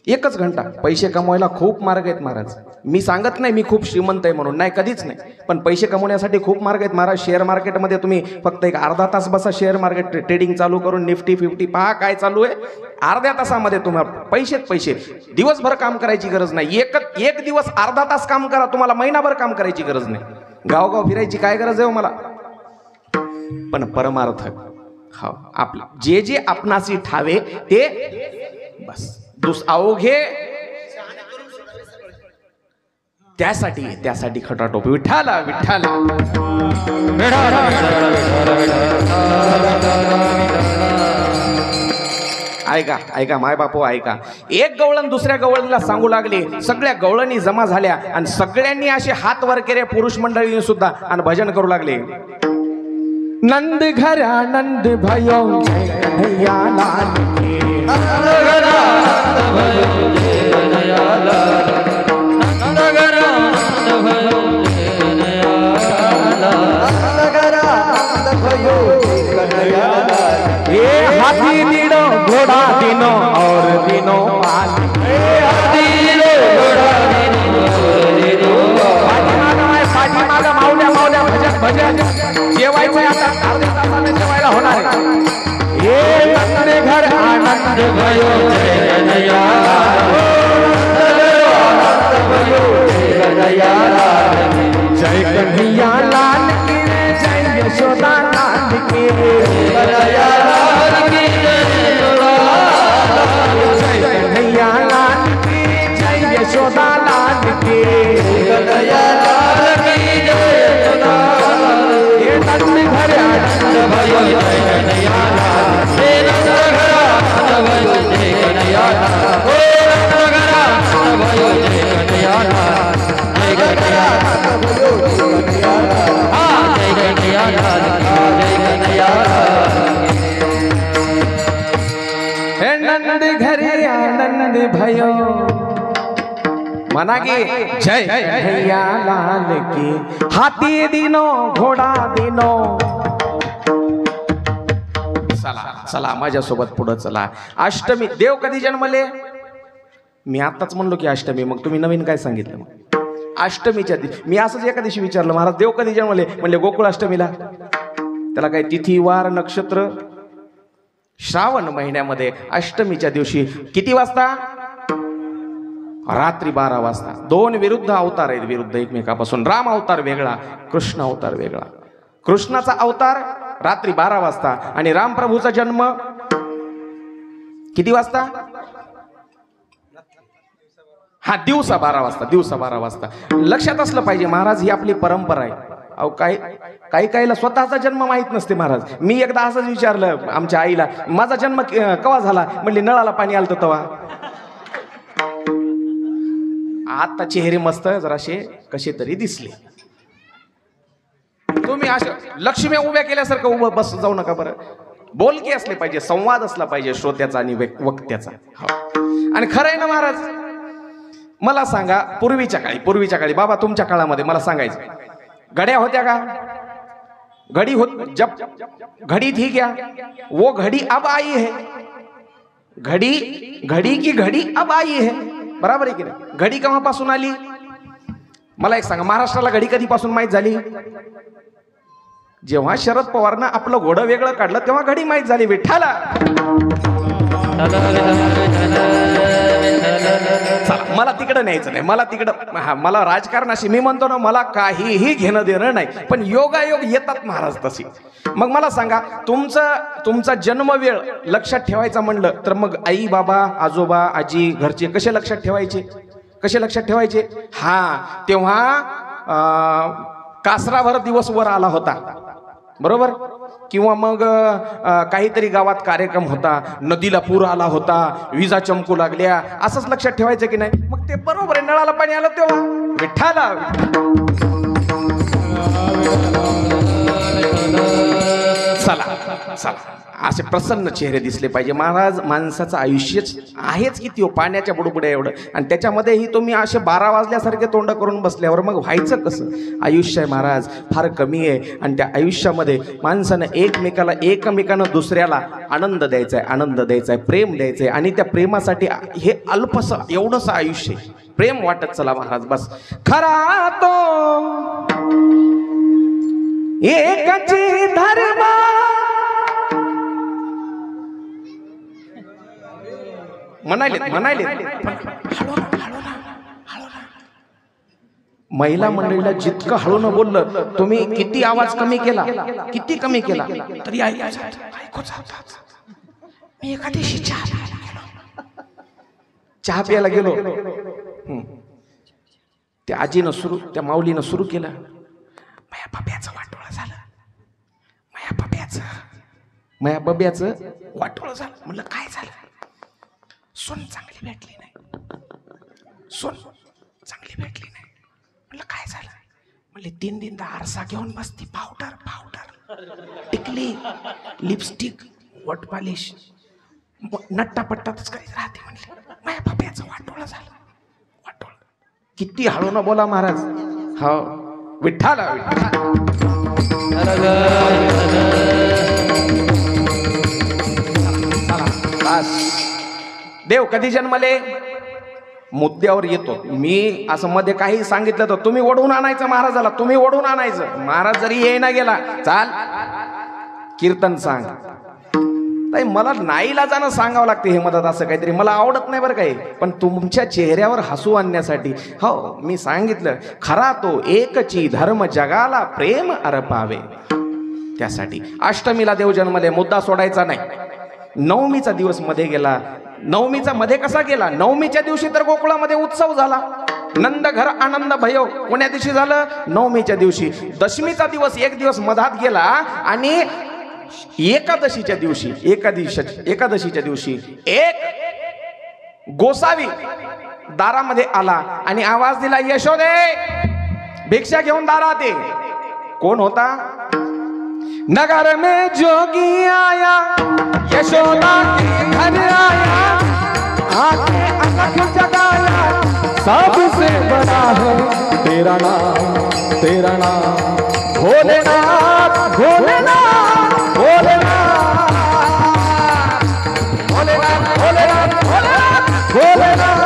Speaker 3: 1 घंटा. पैसे कमवायला खूप मार्ग आहेत महाराज. मी सांगत नाही मी खूप श्रीमंत आहे म्हणून, नाही, कधीच नाही. पण पैसे कमवण्यासाठी खूप मार्ग आहेत महाराज. शेअर मार्केटमध्ये तुम्ही फक्त एक अर्धा तास बसा. शेअर मार्केट ट्रेडिंग चालू करून निफ्टी 50 पहा काय चालू आहे. अर्ध्या तासामध्ये तुम्हाला पैसे. दिवसभर काम करायची गरज नाही. एक दिवस अर्धा तास काम करा, तुम्हाला महिनाभर काम करायची गरज नाही. गावगाव फिरायची काय गरज आहे हो मला. पण परमार्थ हा आपला जे आपणासी ठावे ते बस अवघे त्यासाठी खटाटोप. विठ्ठला विठ्ठला ऐका माय बापू ऐका. एक गवळण दुसऱ्या गवळणीला सांगू लागले. सगळ्या गवळणी जमा झाल्या आणि सगळ्यांनी असे हात वर केले, पुरुष मंडळीने सुद्धा, आणि भजन करू लागले. नंद घरा नंद भयो कन्हैया लाल की. नंद घरा नंद भयो कन्हैया लाल. नंद घरा नंद भयो कन्हैया लाल. नंद घरा नंद भयो कन्हैया लाल. ये हाथी दिनो घोड़ा दिनो और दिनो पाल. हाथी दिनो घोड़ा दिनो और दिनो पाठीमागं मावल्या भजन जेवायचं आता. अर्ध्या तासाने जेवायला होणार आहे. ये नंद घर आनंद भयो जय कन्हैया लाल. जय कन्हैया लाल की जय यशोदा लाल की. कन्हैया लाल की जय कन्हैया लाल की जय यशोदा लाल की. कन्हैया लाल की जय यशोदा. ये नंद घर आनंद भयो जय कन्हैया लाल. हे नंद घर आनंद भयो जय कन्हैया लाल. हे नंद घर आनंद भयो जय कन्हैया लाल. जय कन्हैया आनंद भयो जय कन्हैया लाल. हा जय कन्हैया लाल जय कन्हैया लाल. हे नंद घर आनंद भयो मना की जय कन्हैया लाल की. हाथी दिनो घोडा दिनो. चला माझ्यासोबत पुढे चला. अष्टमी देव कधी जन्मले? मी आताच म्हणलो की अष्टमी. मग तुम्ही नवीन काय सांगितलं? मग अष्टमीच्या दिवशी. मी असंच एका दिवशी विचारलं, महाराज देव कधी जन्मले? म्हणले गोकुळ अष्टमीला. त्याला काय तिथी वार नक्षत्र? श्रावण महिन्यामध्ये अष्टमीच्या दिवशी. किती वाजता? रात्री 12 वाजता. 2 विरुद्ध अवतार आहेत, विरुद्ध एकमेकापासून. राम अवतार वेगळा, कृष्ण अवतार वेगळा. कृष्णाचा अवतार रात्री 12 वाजता आणि राम प्रभूचा जन्म किती वाजता? हा दिवसा 12 वाजता. दिवसा 12 वाजता. लक्षात असलं पाहिजे महाराज, ही आपली परंपरा आहे. अहो काहीला स्वतःचा जन्म माहित नसते महाराज. मी एकदा असंच विचारलं आमच्या आईला, माझा जन्म केव्हा झाला? म्हणली नळाला पाणी आलं तेव्हा. आता चेहरे मस्त जराशे कसे तरी दिसले. तुम्ही अशा लक्ष्मी उभ्या केल्यासारखं उभं बस जाऊ नका बरं. बोलके असले पाहिजे, संवाद असला पाहिजे श्रोत्याचा आणि वक्त्याचा. आणि खरं आहे ना महाराज, मला सांगा पूर्वीच्या काळी बाबा तुमच्या काळामध्ये मला सांगायचं, घड्या होत्या का? जब घड़ी थी क्या? वो घड़ी अब आई है. घड़ी की घड़ी अब आई है. बराबर आहे की नाही? घडी केव्हापासून आली? मला एक सांगा, महाराष्ट्राला घडी कधीपासून माहीत झाली? जेव्हा शरद पवारनं आपलं घोडं वेगळं काढलं तेव्हा घडी माहीत झाली. विठ्ठला मला तिकडं न्यायचं नाही. मला राजकारणाशी, मी म्हणतो ना, मला काहीही घेणं देणं नाही. पण योगायोग येतात महाराज तशी. मग मला सांगा, तुमचा जन्मवेळ लक्षात ठेवायचा म्हणलं तर मग आई बाबा आजोबा आजी घरचे कसे लक्षात ठेवायचे? हा तेव्हा कासराभर दिवस वर आला होता. बरोबर. किंवा मग काहीतरी गावात कार्यक्रम होता, नदीला पूर आला होता, विजा चमकू लागल्या, असंच लक्षात ठेवायचं की नाही. मग ते बरोबर आहे, नळाला पाणी आलं तेव्हा विठ्ठला. चला चला, असे प्रसन्न चेहरे दिसले पाहिजे. महाराज, माणसाचं आयुष्यच आहेच किती हो, पाण्याच्या बुडबुड्या एवढं, आणि त्याच्यामध्येही तुम्ही असे 12 वाजल्यासारखे तोंड करून बसल्यावर मग व्हायचं कसं. आयुष्य आहे महाराज, फार कमी आहे, आणि त्या आयुष्यामध्ये माणसानं एकमेकानं दुसऱ्याला आनंद द्यायचा आहे, आनंद द्यायचा आहे, प्रेम द्यायचं आहे. आणि त्या प्रेमासाठी हे अल्पसं एवढंसं आयुष्य प्रेम वाटत चला महाराज. बस खरा तो एकची धर्म म्हणाले. महिला मंडळीला जितकं हळू न बोललं, तुम्ही किती आवाज कमी केला, किती कमी केला तरी मी एका दिवशी चहा प्यायला गेलो. त्या आजीनं त्या माऊलीनं सुरू केलं, माया बब्याचं वाटोळं झालं, माया बब्याचं वाटोळं झालं. म्हणलं काय झालं? सोन चांगली भेटली नाही, सोन चांगली भेटली नाही. म्हणलं काय झालं? म्हणले 3 दिनदा आरसा घेऊन बसती, पावडर टिकली, लिपस्टिक, वॉट पॉलिश, नट्टा पट्टातच काही राहते. म्हणले माझ्या बाप्याचं वाटोळं झालं, वाटोळं. किती हळू न बोला महाराज. हो विठ्ठला. देव कधी जन्मले? मुद्द्यावर येतो. मी असं मध्ये काही सांगितलं तर तुम्ही ओढून आणायचं महाराजाला, तुम्ही ओढून आणायचं. महाराज जरी येईना गेला, चाल कीर्तन सांग. ताई मला नाईला जाणं सांगावं लागते हे मदत, असं काहीतरी मला आवडत नाही बरं काही, पण तुमच्या चेहऱ्यावर हसू आणण्यासाठी हो मी सांगितलं. खरा तो एकची धर्म जगाला प्रेम अर्पावे, त्यासाठी अष्टमीला देव जन्मले. मुद्दा सोडायचा नाही. नवमीचा दिवस मध्ये गेला. नवमीचा मध्ये कसा गेला? नवमीच्या दिवशी तर गोकुळामध्ये उत्सव झाला, नंद घर आनंद भयो. कोण्या दिवशी झालं? नवमीच्या दिवशी. दशमीचा दिवस एक दिवस मधात गेला, आणि एकादशीच्या दिवशी एक गोसावी दारामध्ये आला आणि आवाज दिला, यशोदे भिक्षा घेऊन दारात ये. कोण होता? नगर में जोगी आया, यशोदा के घर आया, आके अलख जगाया, सबसे बड़ा है तेरा नाम, तेरा नाम भोलेनाथ, भोलेनाथ, भोलेनाथ, भोलेनाथ, भोलेनाथ, भोलेनाथ, भोलेनाथ,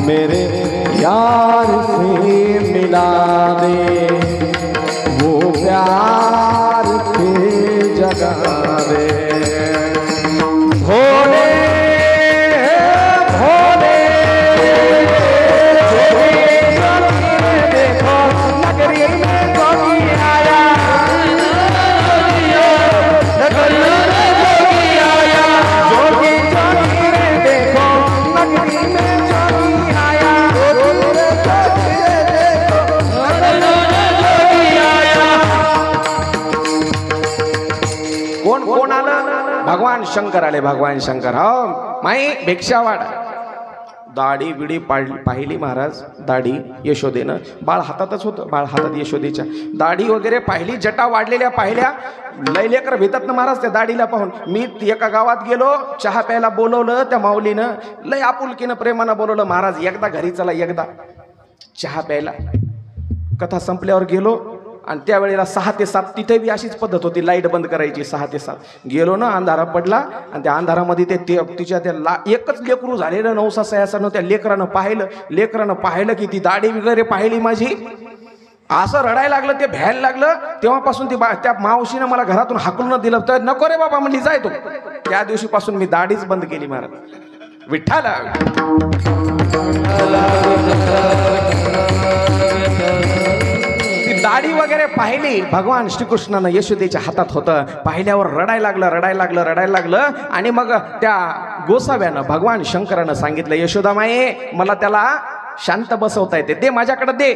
Speaker 3: मेरे यार से मिला दे, वो प्यार के जगा दे. भोले भोले देखो नगरी में जोगी आया, नगरी में जोगी आया, जोगी जोगी रे देखो नगरी में जोगी आया, कोण कोण आलं? भगवान शंकर आले, भगवान शंकर. हो माई भिक्षा वाढ. दाढी बिडी पाहिली महाराज, दाढी यशोदेनं, बाळ हातातच होतं, बाळ हातात यशोदेच्या, दाढी वगैरे पाहिली, जटा वाढलेल्या पाहिल्या. लय लेकर भेटत ना महाराज त्या दाढीला पाहून. मी एका गावात गेलो, चहा प्यायला बोलवलं त्या माऊलीनं, लय आपुलकीनं प्रेमानं बोलवलं. महाराज एकदा घरी चला, एकदा चहा प्यायला. कथा संपल्यावर गेलो आणि त्यावेळेला 6 ते 7 तिथे बी अशीच पद्धत होती, लाईट बंद करायची 6 ते 7. गेलो ना, अंधारा पडला आणि त्या अंधारामध्ये तिच्या एकच लेकरू झालेलं 9 सयासानं त्या लेकरानं पाहिलं की ती दाढी वगैरे पाहिली माझी, असं रडायला लागलं, ते भ्यायला लागलं. तेव्हापासून त्या मावशीनं मला घरातून हाकलून दिलं. तर नको रे बाबा म्हणली, जाय तू. त्या दिवशीपासून मी दाढीच बंद केली महाराज. विठ्ठला दाढी वगैरे पाहिली. भगवान श्रीकृष्णानं यशोदेच्या हातात होतं. पाहिल्यावर रडायला लागलं. आणि मग त्या गोसाव्यानं भगवान शंकरानं सांगितलं, यशोदा माये, मला त्याला शांत बसवता येते, दे माझ्याकडे दे.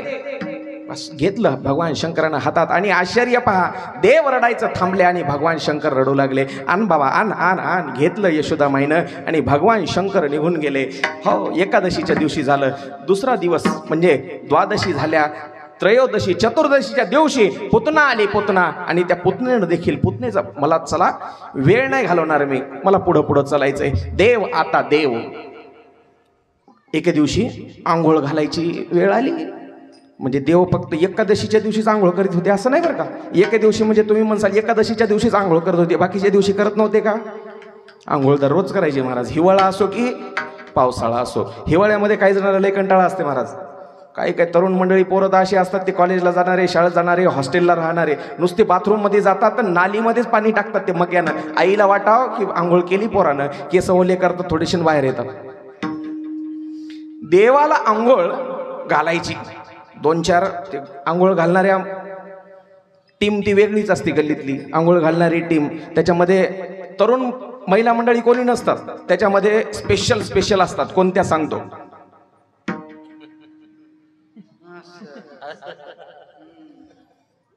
Speaker 3: बस घेतलं भगवान शंकरानं हातात. आणि आश्चर्य पहा, देव रडायचं थांबले आणि भगवान शंकर रडू लागले. आण बाबा, आण. घेतलं यशोदा माईनं आणि भगवान शंकर निघून गेले. हो, एकादशीच्या दिवशी झालं. दुसरा दिवस म्हणजे द्वादशी झाल्या, त्रयोदशी, चतुर्दशीच्या दिवशी पुतना आली. आणि त्या पुतणेनं देखील, पुतणेचा मला चला वेळ नाही घालवणार मी, मला पुढं चालायचंय. देव एके दिवशी आंघोळ घालायची वेळ आली. म्हणजे देव फक्त एकादशीच्या दिवशीच आंघोळ करीत होते असं नाही बरं का. एके दिवशी म्हणजे तुम्ही म्हणसाल एकादशीच्या दिवशीच आंघोळ करत होते, बाकीच्या दिवशी करत नव्हते का? आंघोळ दररोज करायची महाराज, हिवाळा असो की पावसाळा असो. हिवाळ्यामध्ये काही जणांना लय कंटाळा असते महाराज. काही तरुण मंडळी पोरं अशी असतात, ते कॉलेजला जाणारे, शाळेत जाणारे, हॉस्टेलला राहणारे, नुसते बाथरूममध्ये जातात तर नालीमध्येच पाणी टाकतात ते मग्यानं. आईला वाटाव की आंघोळ केली पोरानं, केस ओले करतात, थोडेसे बाहेर येतात. देवाला आंघोळ घालायची 2-4 आंघोळ घालणाऱ्या टीम ती वेगळीच असते गल्लीतली. आंघोळ घालणारी टीम, त्याच्यामध्ये तरुण महिला मंडळी कोणी नसतात, त्याच्यामध्ये स्पेशल असतात. कोणत्या सांगतो?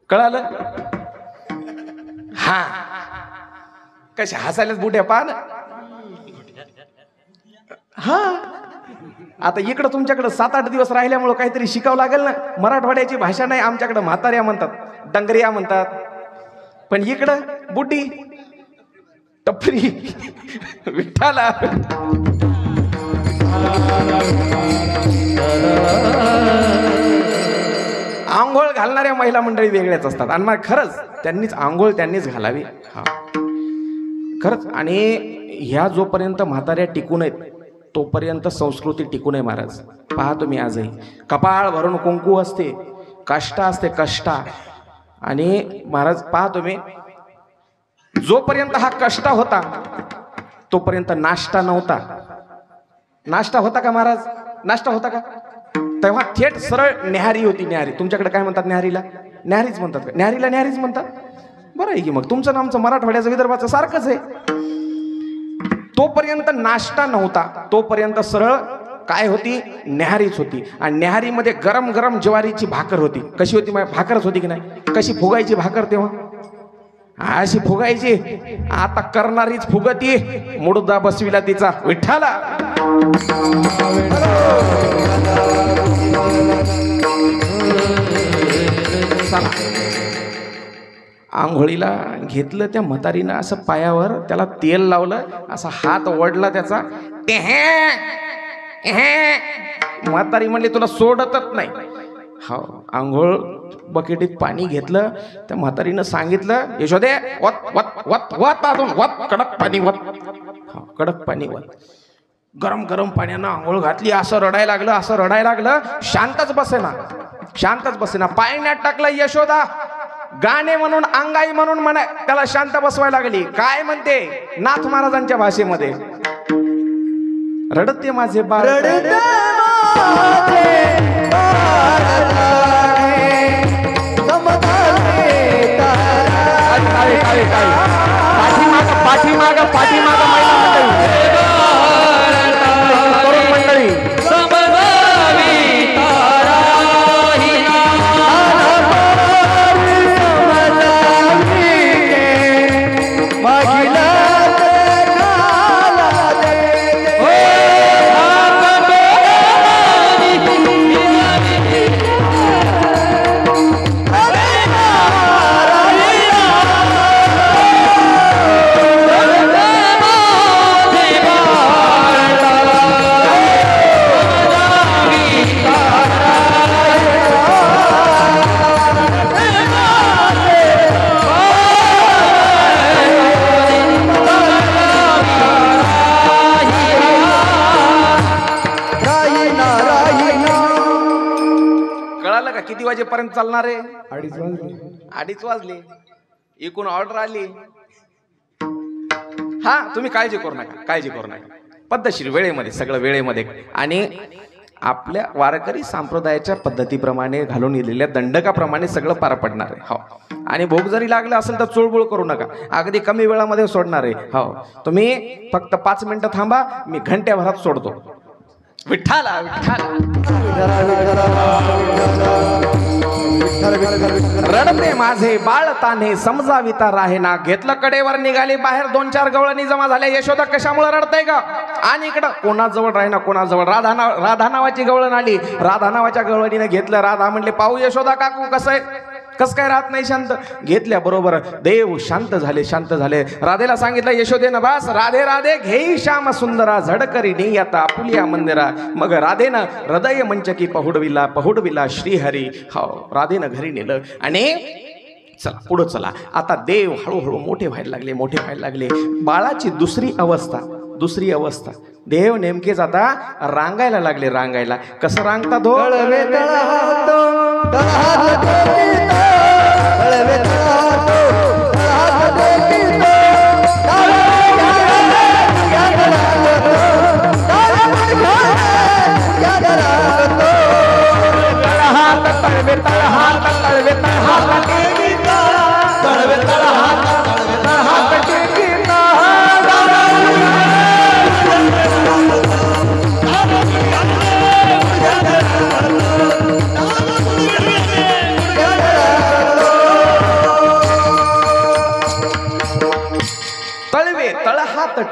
Speaker 3: कळालं? हा, कशा हसायलाच बुट्या पान. हा, आता इकडं तुमच्याकडे 7-8 दिवस राहिल्यामुळं काहीतरी शिकावं लागेल ना. मराठवाड्याची भाषा नाही, आमच्याकडे म्हाताऱ्या म्हणतात, डंगरिया म्हणतात, पण इकडं बुड्डी, टपरी. विठ्ठला आंघोळ घालणाऱ्या महिला मंडळी वेगळ्याच असतात. आणि मग खरंच त्यांनीच घालावी. हा, खरंच. आणि ह्या जोपर्यंत म्हाताऱ्या टिकून आहेत तोपर्यंत संस्कृती टिकून आहे महाराज. पहा तुम्ही, आजही कपाळ भरून कुंकू असते, कष्टा असते, कष्टा. आणि महाराज पहा तुम्ही, जोपर्यंत हा कष्टा होता तोपर्यंत नाश्ता नव्हता. नाश्ता होता का महाराज? नाश्ता होता का? तेव्हा थेट सरळ न्याहारी होती. न्याहारी, तुमच्याकडे काय म्हणतात न्याहारीला? न्याहारीच म्हणतात का? न्याहारीला न्याहारीच म्हणतात. बरं आहे की मग, तुमचं नामचं मराठवाड्याचं विदर्भाचं सारखंच आहे. तोपर्यंत नाश्ता नव्हता, तोपर्यंत सरळ काय होती? न्याहारीच होती. आणि न्याहारीमध्ये गरम गरम ज्वारीची भाकर होती. कशी होती? भाकरच होती की नाही? कशी फुगायची भाकर तेव्हा? अशी फुगायची. आता करणारीच फुगती, मुडदा बसविला तिचा विठ्ठला. आंघोळीला घेतलं त्या म्हातारीनं, असं पायावर त्याला तेल लावलं, असा हात ओढला त्याचा. म्हातारी म्हणली तुला सोडतच नाही. हो, आंघोळ बकेटीत पाणी घेतलं. त्या म्हातारीनं सांगितलं, यशोदे वत वत वत वत अजून वत, कडक पाणी वत. हा, कडक पाणी वत. गरम गरम पाण्यानं आंघोळ घातली. असं रडायला लागलं. शांतच बसेना. पाण्यात टाकलं यशोदा. गाणे म्हणून, अंगाई म्हणून त्याला शांत बसवायला लागली. काय म्हणते? नाथ महाराजांच्या भाषेमध्ये, रडते माझे बाळ, पाठीमाग मंडळी कळालं का किती वाजेपर्यंत चालणार आहे?
Speaker 2: 2:30 वाजले.
Speaker 3: 2:30 वाजले. एकूण ऑर्डर आली. हा तुम्ही काळजी करू नका, काळजी करू नका. पद्धतशीर वेळेमध्ये, सगळं वेळेमध्ये. आणि आपल्या वारकरी संप्रदायाच्या पद्धतीप्रमाणे घालून दिलेल्या दंडकाप्रमाणे सगळं पार पडणार आहे. हो. आणि भोग जरी लागला असेल तर चुळबुळ करू नका, अगदी कमी वेळामध्ये सोडणार आहे. हो, तुम्ही फक्त 5 मिनिटं थांबा, मी घंट्याभरात सोडतो. विठ्ठला रडते माझे बाळ तान्हे समजाविता राहेना. घेतलं कडेवर निघाली बाहेर, 2-4 गवळणी जमा झाल्या. यशोदा कशामुळे रडतय का? आणि इकडं कोणाजवळ राहीना कोणाजवळ राधा नावाची गवळण आली. राधा नावाच्या गवळणीने घेतलं. राधा म्हणले पाहू यशोदा काकू कसं आहे, कस काय राहत नाही शांत. घेतल्या बरोबर देव शांत झाले, शांत झाले. राधेला सांगितलं यशोदेनं बस राधे राधे घेई श्याम सुंदरा झडकरी नी आता आपुलिया मंदिरा. मग राधेनं हृदय मंचकी पहुडविला श्रीहरी. हो, राधेनं घरी नेलं. आणि चला पुढं चला. आता देव हळूहळू मोठे व्हायला लागले, मोठे व्हायला लागले. बाळाची दुसरी अवस्था. देव नेमकेच आता रांगायला लागले. रांगायला कसं रांगतात हो?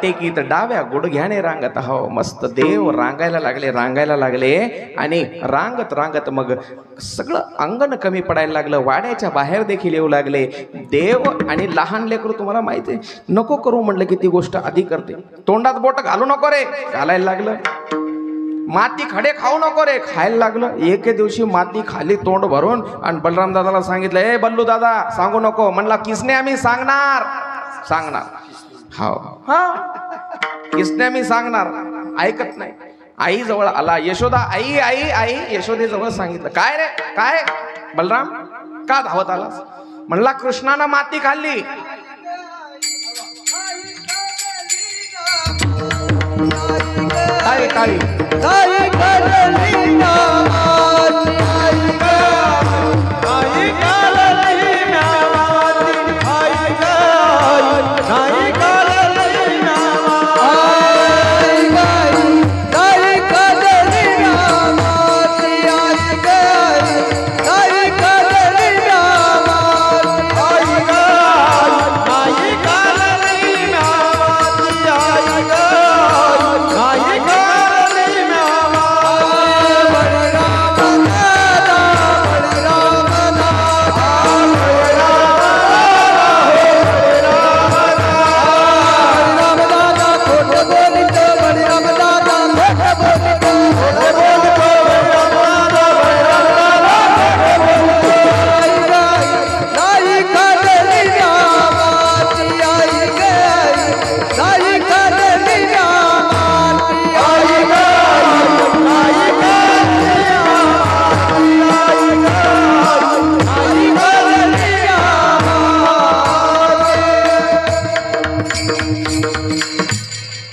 Speaker 3: टेकीत डाव्या गुडघ्याने रांगत. हो मस्त. देव रांगायला लागले. आणि रांगत मग सगळं अंगण कमी पडायला लागलं. वाड्याच्या बाहेर देखील येऊ लागले देव. आणि लहान लेकरू तुम्हाला माहिती आहे, नको करू म्हणलं की ती गोष्ट आधी करते. तोंडात बोट घालू नको रे, घालायला लागलं. माती खडे खाऊ नको रे, खायला लागलं. एके दिवशी माती खाली तोंड भरून. आणि बलराम दादाला सांगितलं, ए बल्लू दादा सांगू नको. म्हणला किसने आम्ही सांगणार. हो हा, किसने मी सांगणार. ऐकत नाही. आई जवळ आला. यशोदा आई आई आई यशोदे जवळ सांगितलं. काय रे काय बलराम का धावत आलास? म्हणला कृष्णानं माती खाल्ली. टाळी टाळी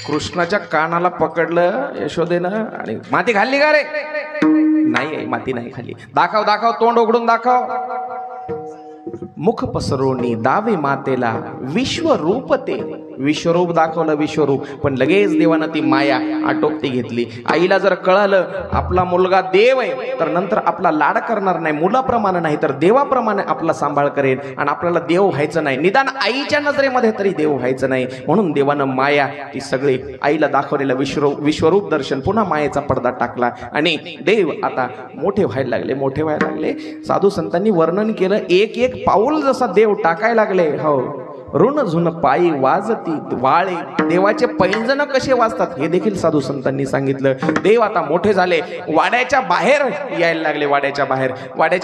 Speaker 3: कृष्णाच्या कानाला पकडलं यशोदेनं. आणि माती खाल्ली का रे? नाही माती नाही खाल्ली. दाखव दाखव, तोंड उघडून दाखव. मुख पसरोनी दावे मातेला विश्वरूप ते. विश्वरूप दाखवलं, विश्वरूप. पण लगेच देवानं ती माया आटोपती घेतली. आईला जर कळालं आपला मुलगा देव आहे तर नंतर आपला लाड करणार नाही, मुलाप्रमाणे नाही तर देवाप्रमाणे आपला सांभाळ करेल. आणि आपल्याला देव व्हायचं नाही, निदान आईच्या नजरेमध्ये तरी देव व्हायचं नाही. म्हणून देवानं माया ती सगळी आईला दाखवलेलं विश्वरूप दर्शन, पुन्हा मायेचा पडदा टाकला. आणि देव आता मोठे व्हायला लागले. साधू संतांनी वर्णन केलं, एक एक पाऊल जसा देव टाकायला लागले. हो, ऋण झुन पायी वाजती वाळे. देवाचे पैंजण कसे वाजतात हे देखील साधू संतांनी सांगितलं. देव आता मोठे झाले, वाड्याच्या बाहेर यायला लागले. वाड्याच्या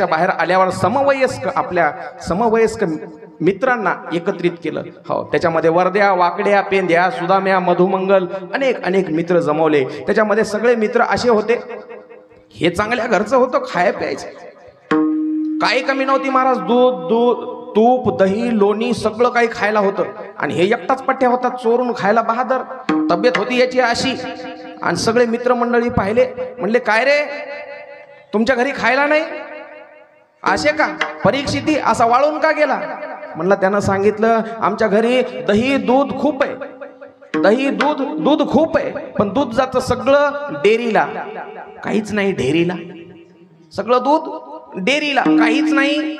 Speaker 3: बाहेर आल्यावर आपल्या समवयस्क मित्रांना एकत्रित केलं. हो, त्याच्यामध्ये वर्द्या, वाकड्या, पेंद्या, सुदाम्या, मधुमंगल अनेक मित्र जमवले. त्याच्यामध्ये सगळे मित्र असे होते, हे चांगल्या घरचं होतं, खाया प्यायचं. काही कमी नव्हती महाराज. दूध तूप दही लोणी सगळं काही खायला होतं. आणि हे एकटाच पट्ट्या होता चोरून खायला बहादर. तब्येत होती याची अशी. आणि सगळे मित्रमंडळी पाहिले, म्हणले काय रे तुमच्या घरी खायला नाही असे का? परीक्षिती असा वाळून का गेला? म्हणला त्यानं सांगितलं आमच्या घरी दही दूध खूप आहे. दही दूध खूप आहे, पण दूध जातं सगळं डेअरीला, काहीच नाही डेअरीला. सगळं दूध डेअरीला, काहीच नाही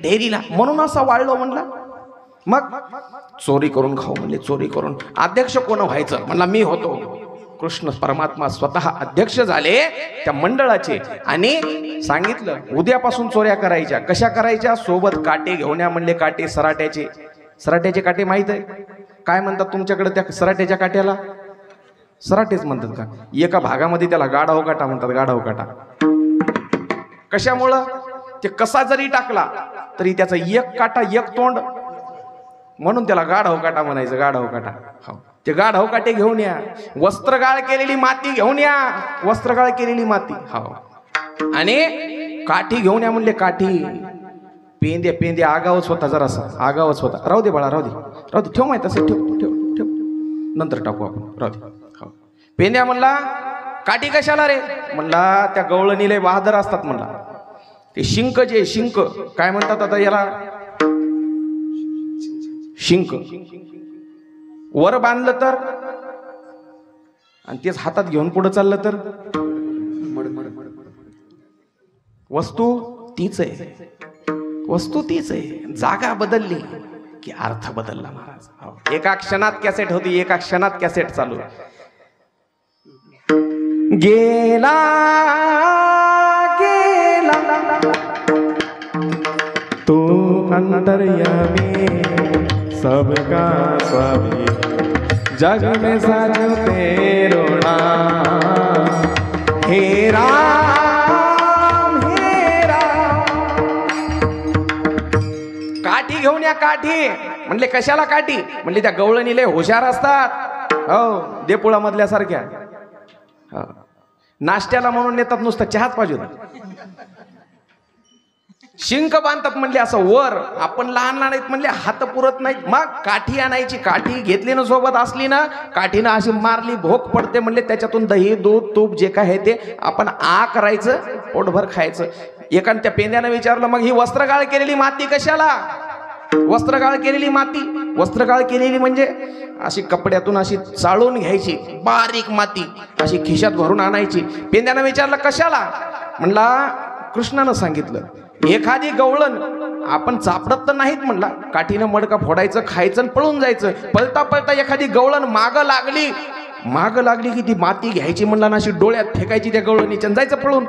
Speaker 3: डेअरीला, म्हणून असा वाळलो. म्हणला मग चोरी करून खाऊ. म्हणले चोरी करून. अध्यक्ष कोण व्हायचं? म्हणला मी होतो. कृष्ण परमात्मा स्वतः अध्यक्ष झाले त्या मंडळाचे. आणि सांगितलं उद्यापासून चोऱ्या करायच्या. कशा करायच्या? सोबत काटे घेऊन या. म्हणले काटे सराट्याचे. सराट्याचे काटे माहित आहे काय म्हणतात तुमच्याकडे? त्या सराट्याच्या काट्याला सराटेच म्हणतात का? एका भागामध्ये त्याला गाढव काटा म्हणतात. गाढव काटा कशामुळं? ते कसा जरी टाकला तरी त्याचा एक काटा एक तोंड, म्हणून त्याला गाढव काटा म्हणायचं. गाढव काटा. हो, ते गाढव काटे घेऊन या. वस्त्रगाळ केलेली माती घेऊन या. वस्त्रगाळ केलेली माती. हो, आणि काठी घेऊन या. म्हणले काठी. पेंदे आगावच होता, जरासा आगावच होता. राहू दे बाळा, राहू दे ठेव माहिती असं. ठेव नंतर टाकू आपण. राहू दे. हो, पेंद्या म्हणला काठी कशाला रे? म्हणला त्या गवळणीले बहादर असतात. म्हणला ते शिंक जे शिंक काय म्हणतात आता याला? शिंक वर बांधलं तर, आणि तेच हातात घेऊन पुढे चाललं तर वस्तू तीच आहे. वस्तू तीच आहे. जागा बदलली की अर्थ बदलला महाराज. एका क्षणात कॅसेट होती, एका क्षणात कॅसेट चालू. गेला तू अंतर्यामी सबका स्वामी, जग में साजो तेरो नाम, हे राम हे राम. काठी घेऊन या. काठी म्हणले कशाला काठी? म्हणले त्या गवळणीले हुशार असतात. हो, देपुळा मधल्या सारख्या. नाश्त्याला म्हणून नेतात, नुसतं चहाच पाहिजे. शिंक बांधतात म्हणले असं वर. आपण लहान नाहीत म्हणले, हात पुरत नाहीत. मग काठी आणायची. काठी घेतली ना सोबत असली ना, काठीनं अशी मारली भोक पडते. म्हणले त्याच्यातून दही दूध तूप जे काय आहे ते आपण करायचं, पोटभर खायचं. एकाने त्या पेंद्यानं विचारलं मग ही वस्त्रगाळ केलेली माती कशाला? वस्त्रगाळ केलेली माती, वस्त्रगाळ केलेली म्हणजे अशी कपड्यातून अशी चाळून घ्यायची बारीक माती, अशी खिशात भरून आणायची. पेंद्यानं विचारलं कशाला? म्हणला कृष्णानं सांगितलं एखादी गवळण आपण चापडत तर नाहीत. म्हणला काठीनं मडका फोडायचं, खायचं आणि पळून जायचं. पळता पळता एखादी गवळण माग लागली की ती माती घ्यायची. म्हणला ना अशी डोळ्यात फेकायची त्या गवळणीच्या, जायचं पळून.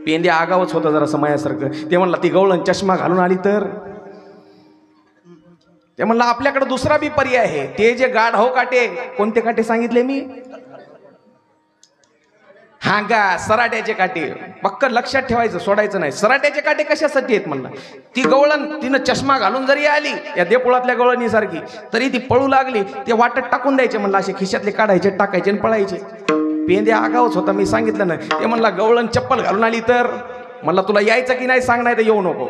Speaker 3: पेंद्या आगावच होता जरा समयासारखं. ते म्हणला ती गवळण चष्मा घालून आली तर? ते म्हणलं आपल्याकडे दुसरा बी पर्याय आहे. ते जे गाढव काटे, कोणते काटे सांगितले मी? हा गा सराट्याचे काटे. पक्क लक्षात ठेवायचं, सोडायचं नाही. सराट्याचे काटे कशासाठी आहेत? म्हणला ती गवळण तिनं चष्मा घालून जरी आली या देपुळातल्या गवळणी सारखी, तरी ती पळू लागली ते वाटत टाकून द्यायचे. म्हणला असे खिशातले काढायचे, टाकायचे आणि पळायचे. पेंद्या आगावच होता, मी सांगितलं ना. ते म्हणला गवळण चप्पल घालून आली तर? म्हणला तुला यायचं की नाही सांग, नाही तर येऊ नको.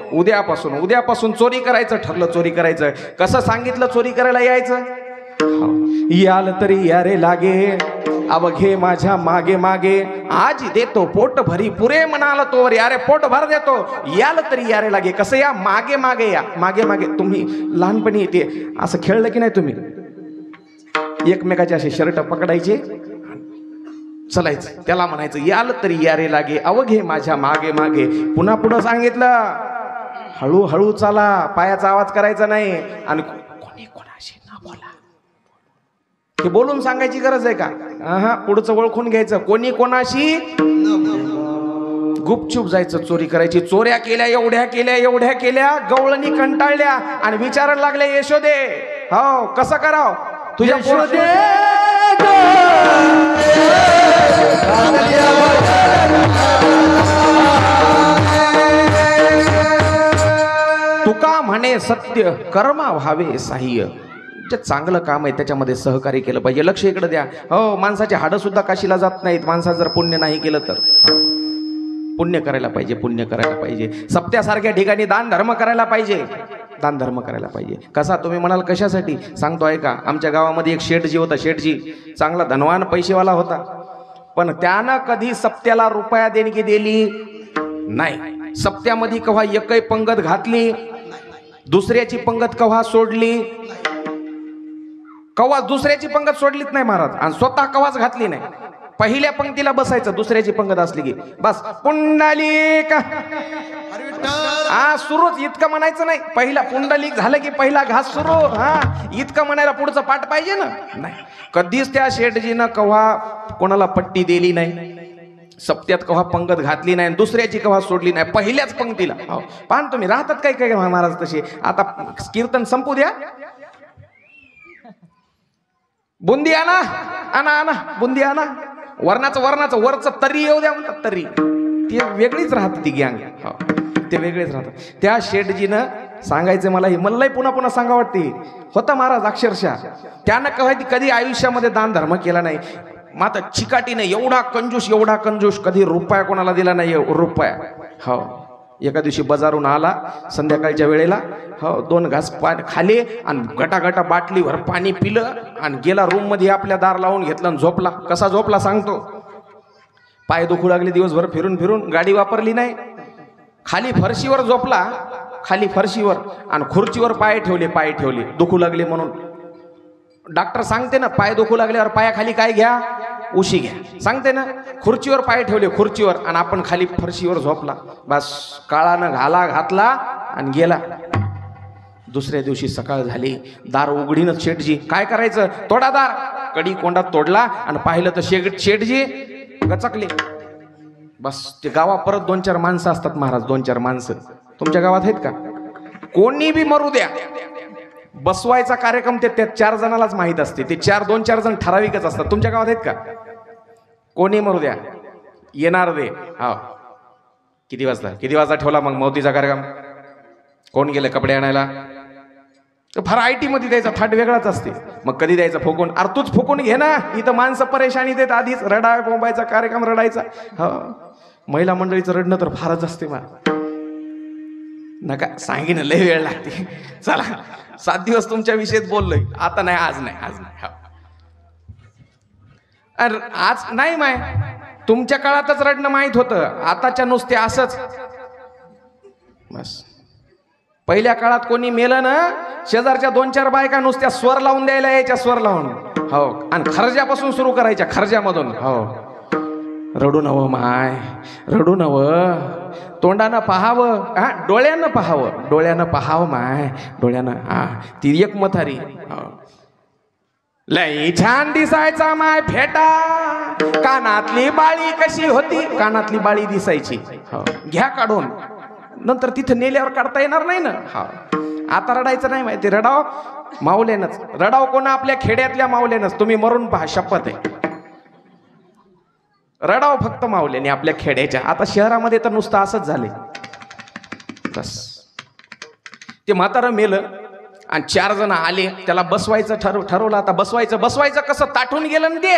Speaker 3: उद्यापासून चोरी करायचं ठरलं. चोरी करायचं. कसं सांगितलं चोरी करायला यायचं? याल तरी यारे लागे, अवघे माझ्या मागे मागे, आज देतो पोट भरी पुरे म्हणाला तोवर, यारे पोट भर देतो. याल तरी यारे लागे. कसं या? मागे मागे या. मागे मागे. तुम्ही लहानपणी ते असं खेळलं की नाही तुम्ही? एकमेकाचे असे शर्ट पकडायचे, चलायचं. त्याला म्हणायचं याल तरी यारे लागे, अवघे माझ्या मागे मागे. पुन्हा पुढं सांगितलं हळूहळू चाला, पायाचा आवाज करायचा नाही. आणि कोणी कोणाशी ना बोला, हे बोलून सांगायची गरज आहे का? हा, पुढचं ओळखून घ्यायचं. कोणी कोणाशी गुपचूप जायचं, चोरी करायची. चोऱ्या केल्या, एवढ्या केल्या. गवळणी कंटाळल्या आणि विचारायला लागल्या यशोदे, हो कसं कराव तुझ्या यशोदे? तुका म्हणे सत्य कर्मा व्हावे साह्य. जे चांगलं काम आहे त्याच्यामध्ये सहकार्य केलं पाहिजे. लक्ष इकडे द्या. हो, माणसाचे हाडं सुद्धा काशीला जात नाहीत माणसाचं जर पुण्य नाही केलं तर. पुण्य करायला पाहिजे, पुण्य करायला पाहिजे. सप्त्यासारख्या ठिकाणी दान धर्म करायला पाहिजे, दान धर्म करायला पाहिजे. कसा तुम्ही म्हणाल कशासाठी सांगतो ऐका. आमच्या गावामध्ये एक शेठजी होता. शेठजी चांगला धनवान पैसेवाला होता, पण त्यानं कधी सप्त्याला रुपया देणगी दिली नाही. सप्त्यामध्ये कव्हा एकही पंगत घातली, दुसऱ्याची पंगत कव्हा सोडली, कव्हा दुसऱ्याची पंगत सोडलीच नाही महाराज, आणि स्वतः कव्हाच घातली नाही. पहिल्या पंक्तीला बसायचं, दुसऱ्याची पंगत असली की बस पुंडलिक हा सुरूच. इतकं म्हणायचं नाही, पहिला पुंडलिक झालं की पहिला घास सुरू. हा इतकं म्हणायला पुढचं पाठ पाहिजे ना. नाही, कधीच त्या शेठजीनं कव्हा कोणाला पट्टी दिली नाही, सप्त्यात कव्हा पंगत घातली नाही, दुसऱ्याची कव्हा सोडली नाही, पहिल्याच पंक्तीला. हो पाहन तुम्ही राहतात काय काय महाराज तसे. आता कीर्तन संपू द्या. बुंदी आणा आणा आणा, बुंदी आणा. वरणाचं वरचं तरी येऊ द्या म्हणतात. तरी ती वेगळीच राहते ती गँग. हो ते वेगळेच राहतात. त्या शेठजीनं सांगायचं मलाही पुन्हा पुन्हा सांगा वाटते होता महाराज. अक्षरशः त्यानं कधी आयुष्यामध्ये दान धर्म केला नाही. मात्र चिकाटीने एवढा कंजूस कधी रुपया कोणाला दिला नाही, रुपया. हो एका दिवशी बाजारून आला संध्याकाळच्या वेळेला. हो 2 घास पाणी खाले आणि गटागटा बाटलीभर पाणी पिलं आणि गेला रूम मध्ये, आपल्या दार लावून घेतलं आणि झोपला. कसा झोपला सांगतो. पाय दुखू लागले दिवसभर फिरून, गाडी वापरली नाही, खाली फरशीवर झोपला, खाली फरशीवर, आणि खुर्चीवर पाय ठेवले दुखू लागले म्हणून. डॉक्टर सांगते ना पाय दुखू लागल्यावर पायाखाली काय घ्या, उशी घ्या, सांगते ना. खुर्चीवर पाय ठेवले, खुर्चीवर, आणि आपण खाली फरशीवर झोपला. बस काळानं घातला आणि गेला. दुसऱ्या दिवशी सकाळ झाली, दार उघडीनच शेठजी. काय करायचं, तोडा दार. कडी कोंडात तोडला आणि पाहिलं तर शेठजी गचकले. बस ते गावात परत 2-4 माणसं असतात महाराज. 2-4 माणसं तुमच्या गावात आहेत का? कोणी बी मरू द्या, बसवायचा कार्यक्रम ते 4 जणालाच माहित असते. ते 2-4 जण ठराविकच असतात. तुमच्या गावात आहेत का? कोणी मरू द्या, येणार दे. हा किती वाजता ठेवला मग मौतीचा कार्यक्रम? कोण गेले कपडे आणायला? फार IT मध्ये द्यायचा थाट वेगळाच असते. मग कधी द्यायचा फुकून? अरे तूच फुकून घे ना, इथं माणसं परेशानी देत. आधीच बोंबायचा कार्यक्रम, रडायचा. हो महिला मंडळीचं रडणं तर फारच असते. मला नका सांगीन, लय वेळ लागते. चला 7 दिवस तुमच्या विषयीत बोललोय. आता नाही, आज नाही. अरे आज नाही माय, तुमच्या काळातच रडणं माहित होतं. आताच्या नुसते असंच. बस पहिल्या काळात कोणी मेलं ना, शेजारच्या 2-4 बायका नुसत्या स्वर लावून द्यायला यायच्या, स्वर लावून. हो आणि खर्जापासून सुरू करायच्या, खर्जामधून. हो रडू नवं माय, रडू नवं. तोंडानं पाहावं, हा डोळ्यानं पाहावं माय, डोळ्यानं. हा ती एक मथारी. लई छान दिसायचा माय फेटा, कानातली बाळी कशी होती. कानातली बाळी दिसायची. हो घ्या काढून, नंतर तिथं नेल्यावर काढता येणार नाही ना. हा आता रडायचं नाही माहिती, रडाव माऊल्यानंच. रडाव कोणा? आपल्या खेड्यातल्या माऊल्यानंच. तुम्ही मरून पहा, शपथ आहे. रडाव फक्त माऊल्याने आपल्या खेड्याच्या. आता शहरामध्ये तर नुसतं असंच झाले. बस ते म्हातारं मेलं आणि 4 जण आले, त्याला बसवायचं ठरवलं. आता बसवायचं कसं? ताठून गेलं ना ते.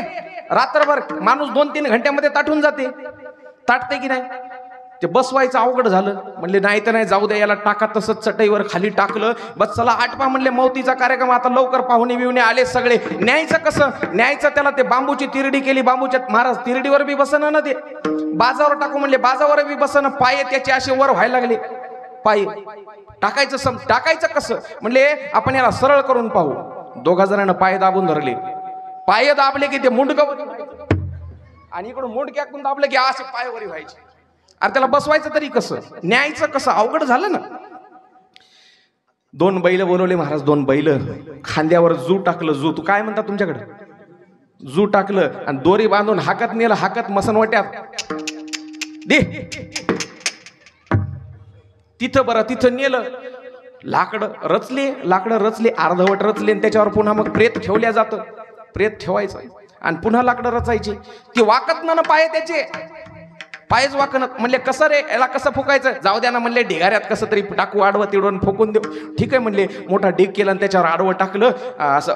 Speaker 3: रात्रभर माणूस 2-3 घंट्यामध्ये ताठून जाते. ताटते की नाही? ते बसवायचं अवघड झालं. म्हणले नाही तर नाही, जाऊ द्या याला, टाका तसंच चटईवर खाली टाकलं. बस चला आटपा म्हणले मौतीचा कार्यक्रम. आता लवकर पाहुणे बिवणे आले सगळे. न्यायचं कसं? न्यायचं त्याला ते बांबूची तिरडी केली. बांबूच्या महाराज तिरडीवर बी बसना ना, ते बाजावर टाकू म्हणले, बाजावर बी बसना. पाय त्याचे असे वर व्हायला लागले. पाय टाकायचं कसं? म्हणले आपण याला सरळ करून पाहू. 2 जणांना पाय दाबून धरले. पाय दाबले की ते मुंडकं, आणि इकडून मुंडक्याकडून दाबले की असे पायवरी व्हायचे. अरे त्याला बसवायचं तरी कसं? न्यायचं कसं? अवघड झालं ना. 2 बैल बोलवले महाराज. 2 बैल खांद्यावर जू टाकलं. जू तू काय म्हणता तुमच्याकडे? जू टाकलं आणि दोरी बांधून हाकत नेलं. हाकत मसनवट्यात दे. तिथं नेलं. लाकडं रचले अर्धवट रचले, आणि त्याच्यावर पुन्हा मग प्रेत ठेवल्या जातं. प्रेत ठेवायचं आणि पुन्हा लाकडं रचायची. ती वाकत ना पाय त्याचे, पायच वाकणं. म्हणले कसं रे, याला कसं फुकायचं? जाऊ द्या ना म्हणले, ढिगाऱ्यात कसं तरी टाकू, आडवं तिडवून फुकून देऊ. ठीक आहे म्हणले. मोठा ढीग केला आणि त्याच्यावर आडवं टाकलं. असं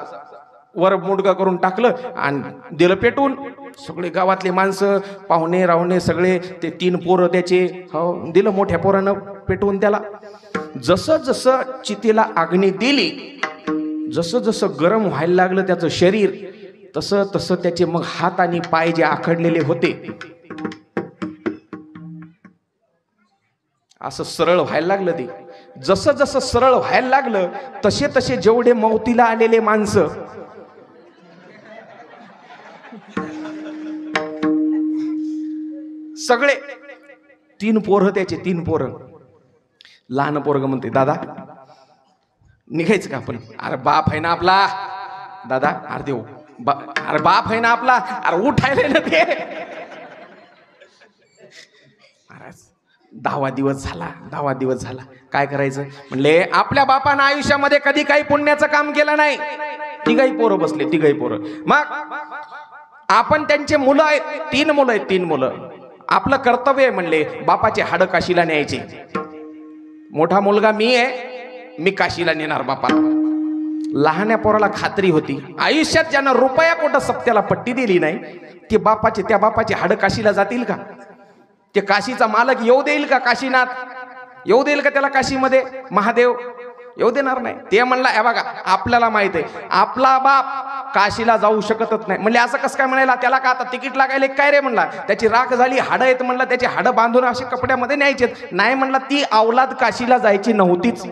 Speaker 3: वर मुडगा करून टाकलं आणि दिलं पेटून. सगळे गावातले माणसं पाहुणे रावणे सगळे ते 3 पोरं त्याचे हो दिलं मोठ्या पोरानं पेटवून त्याला. जसं जसं चितेला अग्नी दिली, जसं जसं गरम व्हायला लागलं त्याचं शरीर, तसं तसं त्याचे मग हात आणि पाय जे आखडलेले होते असं सरळ व्हायला लागलं. ते जसं जसं सरळ व्हायला लागलं तसे तसे जेवढे मौतीला आलेले माणसं सगळे 3 पोरं त्याचे 3 पोरं. लहान पोरग म्हणते दादा निघायचं का आपण? अरे बाप आहे ना आपला दादा. अरे देऊ अरे बाप आहे ना आपला, अरे उठायला ना ते. 10वा दिवस झाला, 10वा दिवस झाला. काय करायचं म्हणले, आपल्या बापानं आयुष्यामध्ये कधी काही पुण्याचं काम केलं नाही. तिघही पोरं बसले, तिघही पोरं. मग आपण त्यांचे मुलं आहेत, 3 मुलं आहेत, 3 मुलं. आपलं कर्तव्य आहे म्हणले बापाचे हाडं काशीला न्यायचे. मोठा मुलगा मी आहे, मी काशीला नेणार बापाला. लहान्या पोराला खात्री होती आयुष्यात ज्यानं रुपया कोटा सप्त्याला पट्टी दिली नाही ते त्या बापाचे हाडं काशीला जातील का? ते काशीचा मालक येऊ देईल का? काशीनाथ येऊ देईल का त्याला काशीमध्ये? महादेव येऊ देणार नाही. ते म्हणला हे बघा आपल्याला माहित आहे आपला बाप काशीला जाऊ शकतच नाही. म्हणले असं कसं काय म्हणायला? त्याला का आता तिकीट लागायला काय रे? म्हणला त्याची राख झाली, हाडं आहेत म्हणला, त्याची हाडं बांधून असे कपड्यामध्ये न्यायचे नाही. म्हणला ती औलाद काशीला जायची नव्हतीच,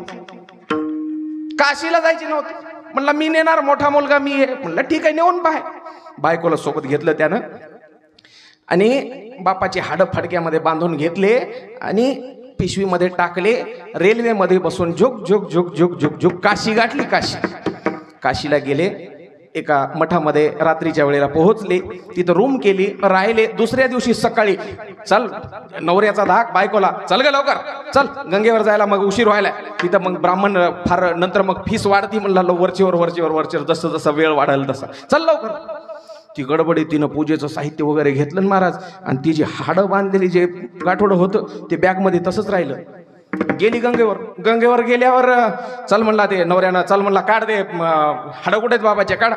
Speaker 3: काशीला जायची नव्हती. म्हणला मी नेणार, मोठा मुलगा मी आहे. म्हणलं ठीक आहे नेऊन पाय. बायकोला सोबत घेतलं त्यानं आणि बापाचे हाडं फडक्यामध्ये बांधून घेतले आणि पिशवीमध्ये टाकले. रेल्वेमध्ये बसून झुक झुक झुक झुक झुक झुक काशी गाठली. काशीला गेले. एका मठामध्ये रात्रीच्या वेळेला पोहोचले, तिथं रूम केली, राहिले. दुसऱ्या दिवशी सकाळी चल नवऱ्याचा धाक बायकोला, चल ग लवकर चल गंगेवर जायला, मग उशीर व्हायला. तिथं मग ब्राह्मण फार नंतर मग फीस वाढती म्हणला, वरचीवर जसं जसं वेळ वाढायला तसा चल लवकर. ती गडबडी तिनं पूजेचं साहित्य वगैरे घेतलं महाराज आणि ती जी हाडं बांधलेली जे गाठोडं होतं ते बॅगमध्ये तसंच राहिलं. गेली गंगेवर गेल्यावर चल म्हणला ते नवऱ्यानं, चल म्हणला काढ दे हाडं कुठे आहेत बाबाचे, काढ.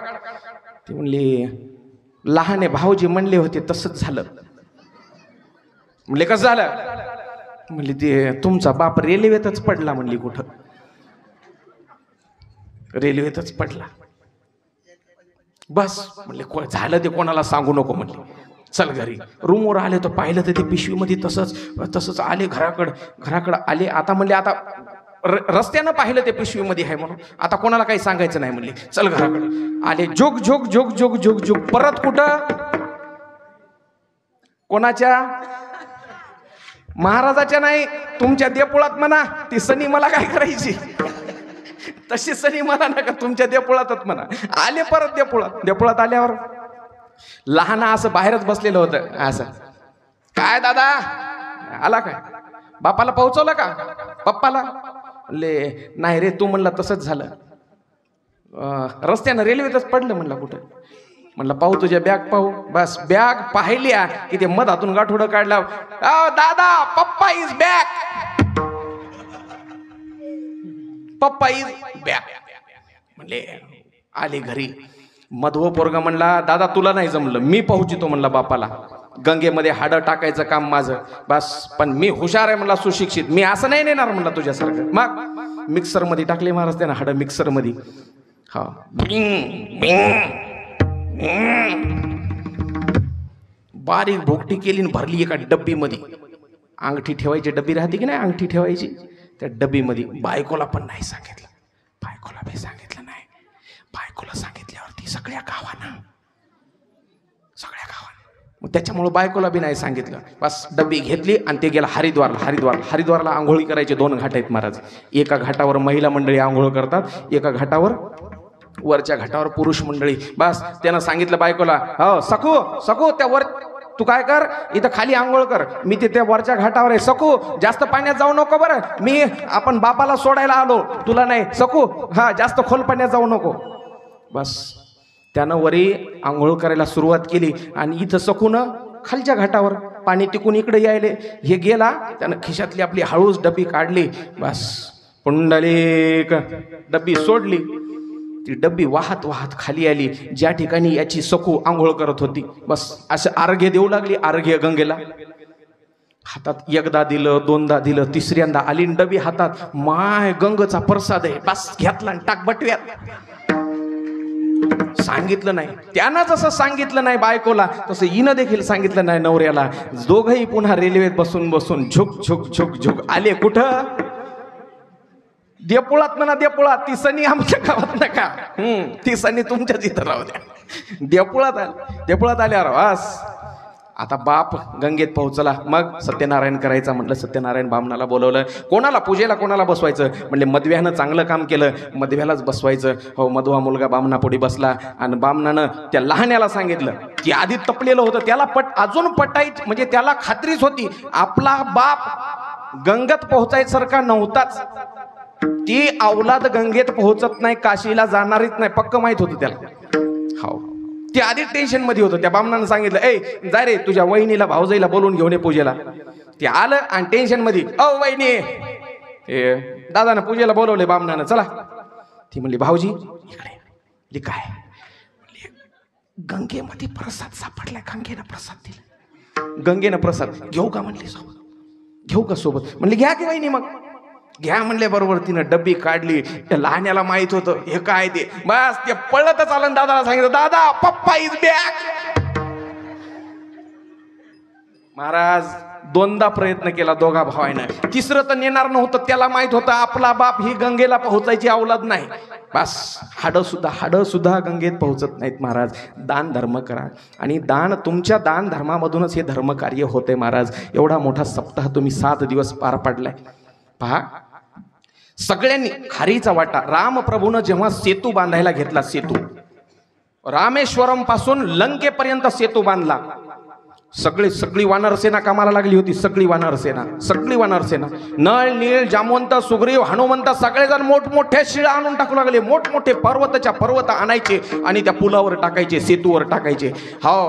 Speaker 3: ती म्हणली लहाने भाऊजी म्हणले होते तसंच झालं. म्हणले कसं झालं? म्हणली ते तुमचा बाप रेल्वेतच पडला. म्हणली कुठं? रेल्वेतच पडला. बस म्हणले झालं ते कोणाला सांगू नको. म्हणले चल घरी. रूमवर आले तर पाहिलं तर ते पिशवीमध्ये तसंच आले. घराकडं आले. आता म्हणले आता रस्त्यानं पाहिलं ते पिशवीमध्ये आहे म्हणून आता कोणाला काही सांगायचं नाही. म्हणले चल घराकडं आले. झुक झुक झुक झुक झुक झुक. परत कुठं? कोणाच्या? महाराजाच्या नाही, तुमच्या देपुळात म्हणा. ती सनी मला काय करायची? तशी सनी मला नका, तुमच्या देपुळातच म्हणा. आले परत देपुळात आल्यावर लहान असं बाहेरच बसलेलं होतं. असं काय दादा आला काय? बापाला पोहोचवलं का? पप्पाला? ले नाही रे, तू म्हणला तसंच झालं. रस्त्यानं रेल्वेतच पडलं. म्हणला कुठं? म्हणलं पाहू तुझ्या बॅग पाहू. बस बॅग पाहिल्या की ते मधातून गाठोडं काढला. दादा पप्पा इज बॅक, पप्पा इज बॅक. म्हणले आले घरी. मधव पोरगा म्हणला दादा तुला नाही जमलं, मी पोहोचितो म्हणला बापाला. गंगेमध्ये हाडं टाकायचं काम माझं बस. पण मी हुशार आहे म्हणला, सुशिक्षित. मी असं नाही नेणार म्हणला तुझ्यासारखं. मग मिक्सर मध्ये टाकले महाराज त्यानं हाडं मिक्सर मध्ये. हा बारीक भोगटी केली भरली एका डब्बीमध्ये. अंगठी ठेवायची डब्बी राहते की नाही, अंगठी ठेवायची त्या डब्बीमध्ये. बायकोला पण नाही सांगितलं, बायकोला बी सांगितलं नाही. बायकोला सांगितल्यावरती सगळ्या गावानं मग त्याच्यामुळे बायकोला बी नाही सांगितलं. बस डब्बी घेतली आणि ते गेला हरिद्वारला आंघोळी करायचे 2 घाट आहेत महाराज. एका घाटावर महिला मंडळी आंघोळ करतात, एका घाटावर वरच्या घाटावर पुरुष मंडळी. बस त्यानं सांगितलं बायकोला, हो सकू त्या वर तू काय कर, इथं खाली आंघोळ कर, मी तिथे वरच्या घाटावर आहे. सकू जास्त पाण्यात जाऊ नको बरं, आपण बापाला सोडायला आलो, तुला नाही. सकू हा जास्त खोल पाण्यात जाऊ नको. बस त्यानं वरी आंघोळ करायला सुरुवात केली आणि इथं सकून खालच्या घाटावर पाणी टिकून इकडे यायले. हे गेला, त्यानं खिशातली आपली हळूच डब्बी काढली. बस पुंडलिक डब्बी सोडली. ती डब्बी वाहत वाहत खाली आली ज्या ठिकाणी याची सखू आंघोळ करत होती. बस असं अर्घ्य देऊ लागली, अर्घ्य गंगेला. हातात एकदा दिलं, दोनदा दिलं, तिसऱ्यांदा आली डबी हातात. माय गंगेचा प्रसाद आहे. बस घेतला आणि टाक बटव्यात. सांगितलं नाही त्यानं, जसं सांगितलं नाही बायकोला तसं हिनं देखील सांगितलं नाही नवऱ्याला. दोघही पुन्हा रेल्वेत बसून बसून झुक झुक झुक झुक आले. कुठं? देपुळात म्हणा, देपुळात. ती सनी आमच्या गावात नका, ती सनी तुमच्याच इथं राहू द्या. देपुळात आले. देपुळात आल्यावर वास आता बाप गंगेत पोहोचला. मग सत्यनारायण करायचं म्हटलं. सत्यनारायण बामणाला बोलवलं. कोणाला पूजेला कोणाला बसवायचं म्हणले मधव्यानं चांगलं काम केलं, मधव्यालाच बसवायचं. हो, मधवा मुलगा बामणापुढे बसला आणि बामणानं त्या लहान्याला सांगितलं की आधी तपलेलं होतं त्याला अजून पटायचं, म्हणजे त्याला खात्रीच होती आपला बाप गंगेत पोहोचायसारखा नव्हताच. ती औलाद गंगेत पोहोचत नाही, काशीला जाणारीच नाही, पक्क माहित होतं त्याला. हो, ते आधी टेन्शन मध्ये होतं. त्या बामणानं सांगितलं, ए जाय रे तुझ्या वहिनीला भाऊजाईला बोलून घेऊन ये पूजेला. ते आलं आणि टेन्शन मध्ये, अ वहिनी दादानं पूजेला बोलवले बामणानं, चला. ती म्हणली भाऊजी इकडे. काय? गंगेमध्ये प्रसाद सापडलाय, गंगेनं प्रसाद दिला. गंगेनं प्रसाद घेऊ का म्हणली सोबत? घेऊ का सोबत? म्हणली घ्या की वहिनी. मग घ्या म्हणले बरोबर. तिनं डब्बी काढली. त्या लहान्याला माहित होतं हे काय ते. बस ते पळतच आलं, दादाला सांगितलं, दादा पप्पा इज बॅक. महाराज दोनदा प्रयत्न केला दोघा भावानं. तिसरं तर नेणार नव्हतं. त्याला माहित होतं आपला बाप ही गंगेला पोहोचायची औलाद नाही. बस हाडं सुद्धा गंगेत पोहोचत नाहीत. महाराज दान धर्म करा, आणि तुमच्या दान धर्मामधूनच हे धर्म कार्य होते. महाराज एवढा मोठा सप्ताह तुम्ही 7 दिवस पार पाडलाय. पहा, सगळ्यांनी खारीचा वाटा. रामप्रभूनं जेव्हा सेतू बांधायला घेतला, सेतू रामेश्वरम पासून लंकेपर्यंत सेतू बांधला. सगळी वानरसेना कामाला लागली होती. सगळी वानरसेना नळ, नीळ, जामवंत, सुग्रीव, हनुमंत सगळेजण मोठमोठ्या शिळा आणून टाकू लागले. मोठमोठे पर्वत आणायचे आणि त्या पुलावर टाकायचे, सेतूवर टाकायचे. हो,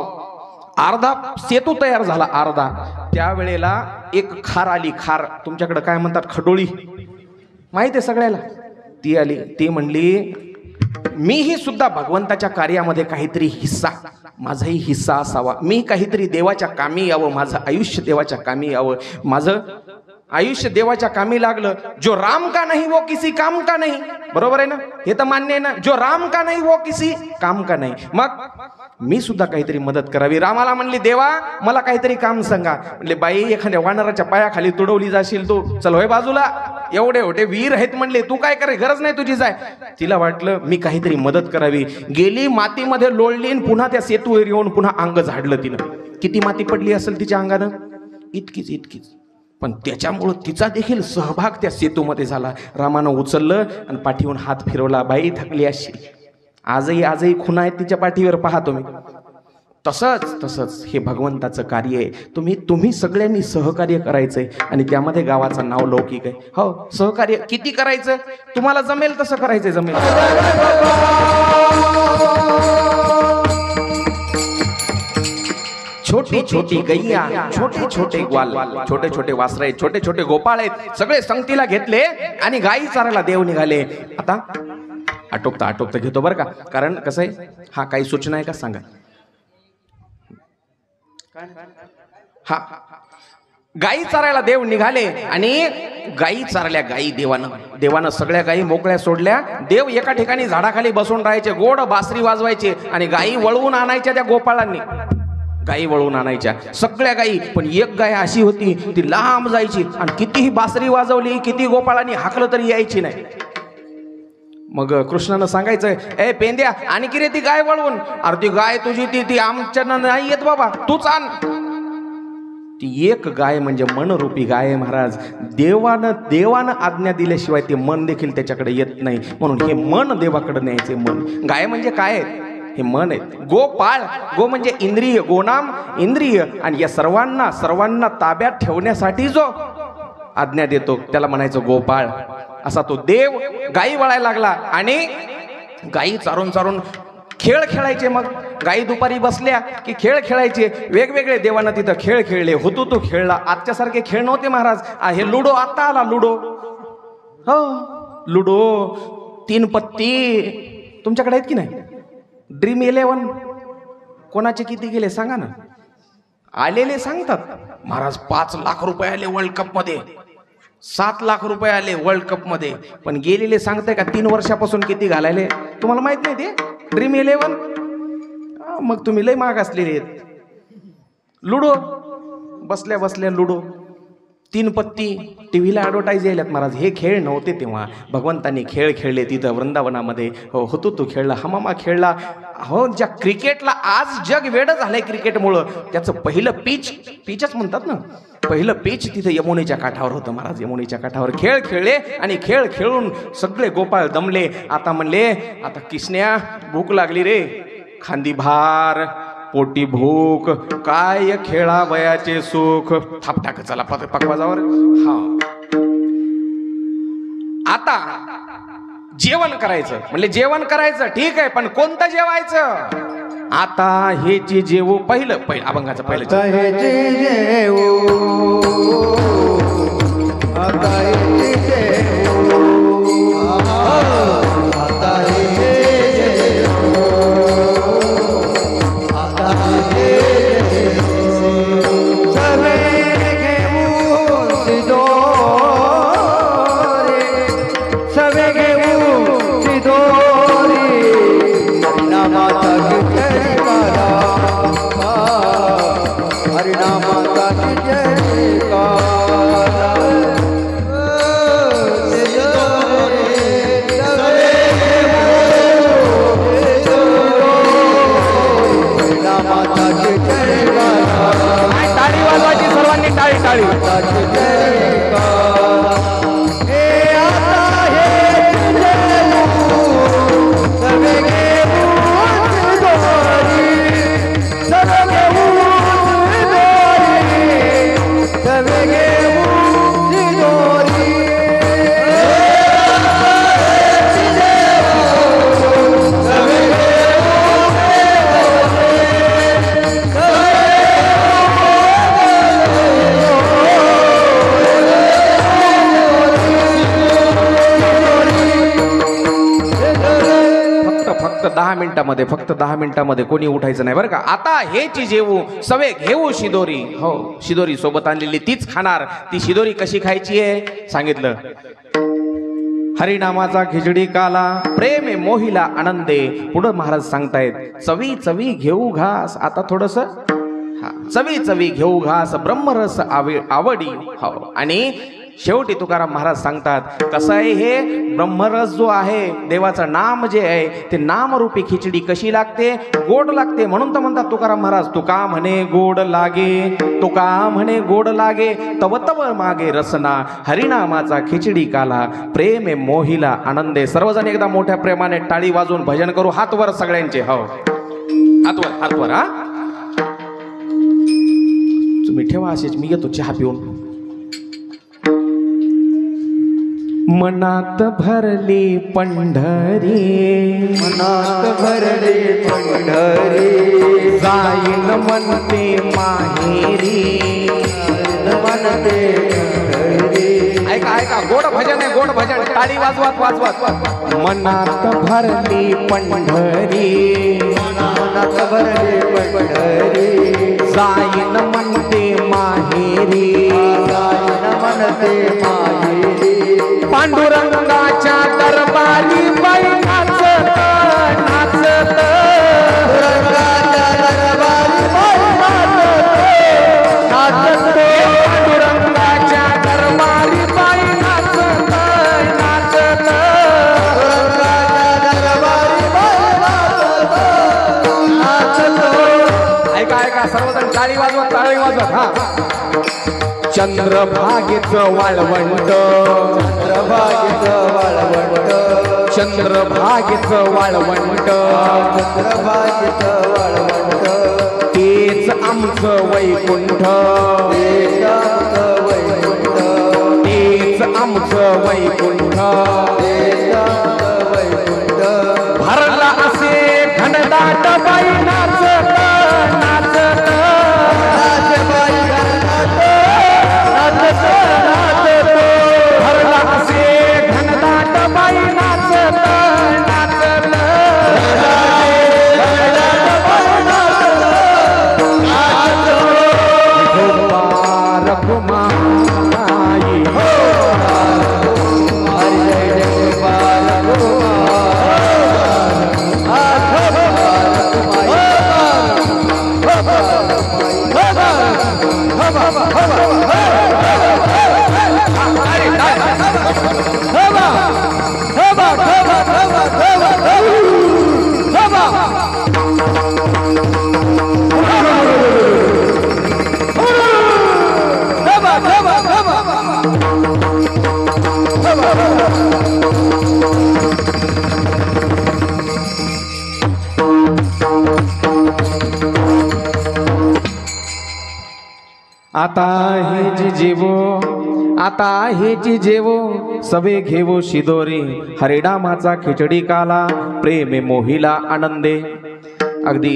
Speaker 3: अर्धा सेतू तयार झाला. अर्धा. त्यावेळेला एक खार आली. खार तुमच्याकडे काय म्हणतात? खडोळी. माहिती आहे सगळ्याला. ती आली. ती म्हणली मीही सुद्धा भगवंताच्या कार्यामध्ये काहीतरी हिस्सा, माझाही हिस्सा असावा. मी काहीतरी देवाच्या कामी यावं, माझं आयुष्य देवाच्या कामी यावं. माझं आयुष्य देवाच्या कामी लागलं. जो राम का नहीं वो किसी काम का नहीं. बरोबर आहे ना? हे तर मान्य आहे ना? जो राम का नहीं वो किसी काम का नहीं. मग मी सुद्धा काहीतरी मदत करावी. रामाला म्हणली देवा मला काहीतरी काम सांगा. म्हणले बाई एखाद्या वानराच्या पायाखाली तुडवली जाशील तू, चल होय बाजूला. एवढे वीर आहेत म्हणले, तू काय करे, गरज नाही तुझी, जाय. तिला वाटलं मी काहीतरी मदत करावी. गेली मातीमध्ये लोळली, पुन्हा त्या सेतूवर येऊन पुन्हा अंग झाडलं तिनं. किती माती पडली असेल तिच्या अंगानं? इतकीच. पण त्याच्यामुळं तिचा देखील सहभाग त्या सेतूमध्ये झाला. रामानं उचललं आणि पाठीवरून हात फिरवला. बाई थकली अशी. आजही खुणा आहेत तिच्या पाठीवर, पहा तुम्ही. तसंच हे भगवंताचं कार्य आहे. तुम्ही सगळ्यांनी सहकार्य करायचंय, आणि त्यामध्ये गावाचं नाव लौकिक आहे. हो, सहकार्य किती करायचं तुम्हाला जमेल तसं करायचंय. जमेल छोटी गैया, छोटे ग्वाल, छोटे वासरे, छोटे गोपाळ आहेत. सगळे संगतीला घेतले आणि गायी चारायला देव निघाले. आता आटोपता घेतो बरं का, कारण कसं आहे. हा काही सूचना आहे का सांगा? हा, गायी चारायला देव निघाले आणि गायी चारल्या. गायी देवानं सगळ्या गायी मोकळ्या सोडल्या. देव एका ठिकाणी झाडाखाली बसून राहायचे, गोड बासरी वाजवायचे आणि गायी वळवून आणायच्या. त्या गोपाळांनी गायी वळवून आणायच्या सगळ्या गायी. पण एक गाय अशी होती ती लांब जायची आणि कितीही बासरी वाजवली, किती गोपाळांनी हाकलं तरी यायची नाही. मग कृष्णानं सांगायचं, ए पेंद्या आणि की रे ती गाय वळवून. अरे ती गाय तुझी ती आमच्या नाही येत बाबा, तूच आण. ती एक गाय म्हणजे मनरूपी गाय आहे महाराज. देवानं आज्ञा दिल्याशिवाय ते मन देखील त्याच्याकडे येत नाही. म्हणून हे मन देवाकडे न्यायचे. मन, गाय म्हणजे काय आहे? हे मन आहे. गोपाळ, गो म्हणजे इंद्रिय, गोनाम इंद्रिय, आणि या सर्वांना ताब्यात ठेवण्यासाठी जो आज्ञा देतो त्याला म्हणायचं गोपाळ. असा तो देव गायी वळायला लागला आणि गायी चारून खेळ खेळायचे. मग गायी दुपारी बसल्या की खेळ खेळायचे वेगवेगळे. देवानं तिथं खेळ खेळले. होतो तो खेळला. आजच्यासारखे खेळ नव्हते महाराज. हे लुडो आता आला. लुडो, हो लुडो, 3 पत्ती, तुमच्याकडे आहेत की नाही? ड्रीम 11 कोणाचे किती गेले सांगा ना. आलेले सांगतात महाराज 5 लाख रुपये आले वर्ल्ड कप मध्ये, 7 लाख रुपये आले वर्ल्ड कप मध्ये, पण गेलेले सांगताय का 3 वर्षापासून किती घालायले? तुम्हाला माहित नाही ते ड्रीम 11? मग तुम्ही लय महाग असलेले आहेत. लुडो बसल्या बसल्या लुडो 3 पत्ती टीव्हीला ॲडव्हर्टाईज यायल्यात महाराज. हे खेळ नव्हते तेव्हा. भगवंतांनी खेळ खेळले तिथं वृंदावनामध्ये. होतो तो खेळला, हमामा खेळला. हो, ज्या क्रिकेटला आज जग वेडं झालंय क्रिकेटमुळं, त्याचं पहिलं पिचच म्हणतात ना, पहिलं पिच तिथं यमुनेच्या काठावर होतं महाराज. यमुनेच्या काठावर खेळ खेळले आणि खेळ खेळून सगळे गोपाळ दमले. आता म्हणले आता किसन्या भूक लागली रे, खांदी भार पोटी भूक, काय खेळा वयाचे सुख. थाप टाक चला पकवाजावर. हा, आता जेवण करायचं म्हणजे जेवण करायचं ठीक आहे, पण कोणतं जेवायचं? आता हे जे जेवू पहिलं अभंगाचं पहिलं
Speaker 2: आता हे जेवू, आता हे जेवू, आता हे
Speaker 3: फक्त 10 मिनिटांमध्ये कोणी उठायचं नाही बरं का. आता हेची जेवू सवे घेऊ शिदोरी. हो, शिदोरी सोबत आणलेली तीच खाणार. ती शिदोरी कशी खायची आहे सांगितलं. हरिनामाचा खिचडी काला, प्रेम मोहिला आनंदे. पुढं महाराज सांगतायत चवी चवी घेऊ घास. आता थोडस चवी चवी घेऊ घास, ब्रह्मरस आवडी. हो, आणि शेवटी तुकाराम महाराज सांगतात कसं आहे हे ब्रह्मरस जो आहे, देवाचं नाम जे आहे ते नामरूपी खिचडी कशी लागते? गोड लागते. म्हणून तर म्हणतात तुकाराम महाराज तुका म्हणे गोड लागे, तुका म्हणे गोड लागे, तव तव मागे रसना, हरिनामाचा खिचडी काला, प्रेम मोहिला आनंदे. सर्वजण एकदा मोठ्या प्रेमाने टाळी वाजवून भजन करू. हातवर सगळ्यांचे. हो, हातवर हातवर. हा, तुम्ही ठेवा असेच, मी येतो चहा पिऊन. मनात भरली पंढरी,
Speaker 2: मनात भरली पंढरी,
Speaker 3: जाईन म्हणते माहेरी,
Speaker 2: म्हणते पंढरी.
Speaker 3: ऐका ऐका, गोड भजन आहे, गोड भजन. टाळी वाजवत वाजवत. मनात भरली पंढरी,
Speaker 2: मनात भरली पंढरी,
Speaker 3: जाईन म्हणते माहेरी,
Speaker 2: जाईन म्हणते माहेरी.
Speaker 3: पांडुरंगाच्या दरबारी बाई नाचत नाचत,
Speaker 2: रंगाच्या दरबारी बाई
Speaker 3: नाचत, पांडुरंगाच्या दरबारी बाई नाचत नाचत,
Speaker 2: रंगाच्या दरबारी बाई नाचत.
Speaker 3: ऐका ऐका सर्वजण टाळी वाजवत टाळी वाजवत. हा, चंद्रभागेचं वाळवंट,
Speaker 2: चंद्रभागेचं वाळवंट,
Speaker 3: चंद्रभागेचं वाळवंट,
Speaker 2: चंद्रभागेचं वाळवंट,
Speaker 3: तेच आमचं वैकुंठ,
Speaker 2: तेच आमचं वैकुंठ,
Speaker 3: तेच आमचं वैकुंठ.
Speaker 2: तेच आमचं वैकुंठ.
Speaker 3: भरला असे घनदाट बाई नाचत नाचत,
Speaker 2: नाचबाई नाचत,
Speaker 3: नाचत नाचत, भरला असे घनदाट बाई नाचत नाचत, आता हे जेवो, आता हे जेवो, सवे घेवो शिदोरी, हरिनामाचा खिचडी काला, प्रेमे मोहिला आनंदे. अगदी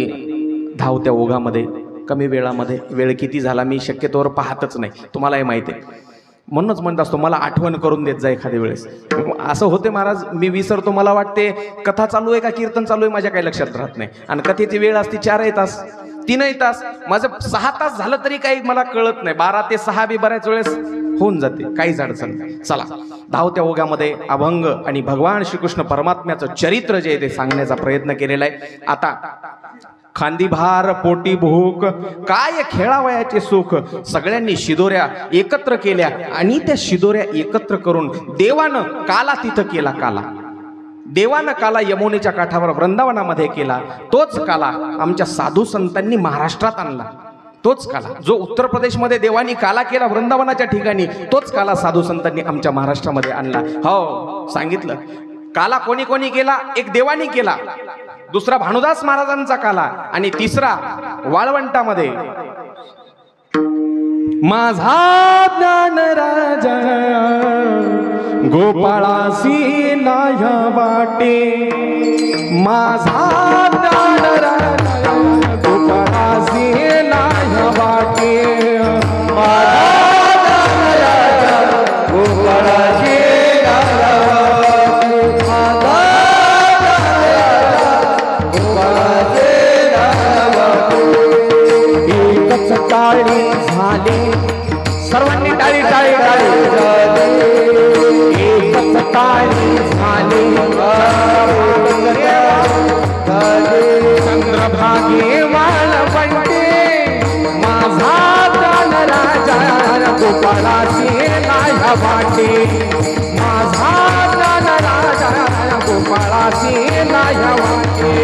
Speaker 3: धावत्या ओघामध्ये कमी वेळामध्ये, वेळ किती झाला मी शक्यतोवर पाहतच नाही, तुम्हालाही माहिती आहे. म्हणूनच म्हणत असतो मला आठवण करून देत जा एखाद्या वेळेस. असं होते महाराज, मी विसरतो, मला वाटते कथा चालू आहे का कीर्तन चालू आहे माझ्या काही लक्षात राहत नाही. आणि कथेची वेळ असते 4 तास 3 तास, माझं 6 तास झालं तरी काही मला कळत नाही. 12 ते 6 बी बऱ्याच वेळेस होऊन जाते, काहीच अडचण नाही. चला, धावत्या ओघामध्ये अभंग आणि भगवान श्रीकृष्ण परमात्म्याचं चरित्र जे आहे ते सांगण्याचा प्रयत्न केलेला आहे. आता खांदी भार पोटी भूक, काय खेळावयाचे सुख, सगळ्यांनी शिदोऱ्या एकत्र केल्या आणि त्या शिदोऱ्या एकत्र करून देवानं काला तिथं केला. काला देवानं काला यमुनेच्या काठावर वृंदावनामध्ये केला. तोच काला आमच्या साधू संतांनी महाराष्ट्रात आणला. तोच काला जो उत्तर प्रदेशमध्ये देवानी काला केला वृंदावनाच्या ठिकाणी, तोच काला साधू संतांनी आमच्या महाराष्ट्रामध्ये आणला. हो, सांगितलं काला कोणी कोणी केला, एक देवानी केला, दुसरा भानुदास महाराजांचा काला, आणि तिसरा वाळवंटामध्ये माझा ज्ञान राजा गोपाळासी नाह्या वाटे, माझा ज्ञान राजा गोपाळासी नाह्या वाटे, माझा ज्ञान राजा गोपाळासी सर्वांनी टाळी टाळी टाळी, एकच टाळी झाली, चंद्रभागे वाळवंटे, माझा प्राण राजा गोपाळासी नाह्या वाटे, माझा प्राण राजा गोपाळासी नाह्या वाटे,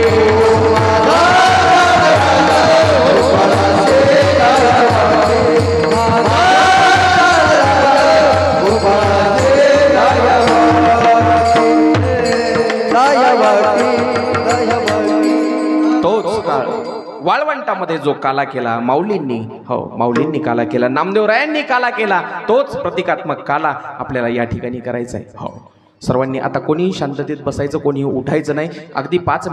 Speaker 3: वाळवंटामध्ये जो काला केला माऊलींनी, हो माऊलींनी काला केला, नामदेवरायांनी काला केला, तोच प्रतिकात्मक काला आपल्याला या ठिकाणी करायचा आहे. हो, सर्वांनी आता कोणीही शांततेत बसायचं, कोणीही उठायचं नाही. अगदी 5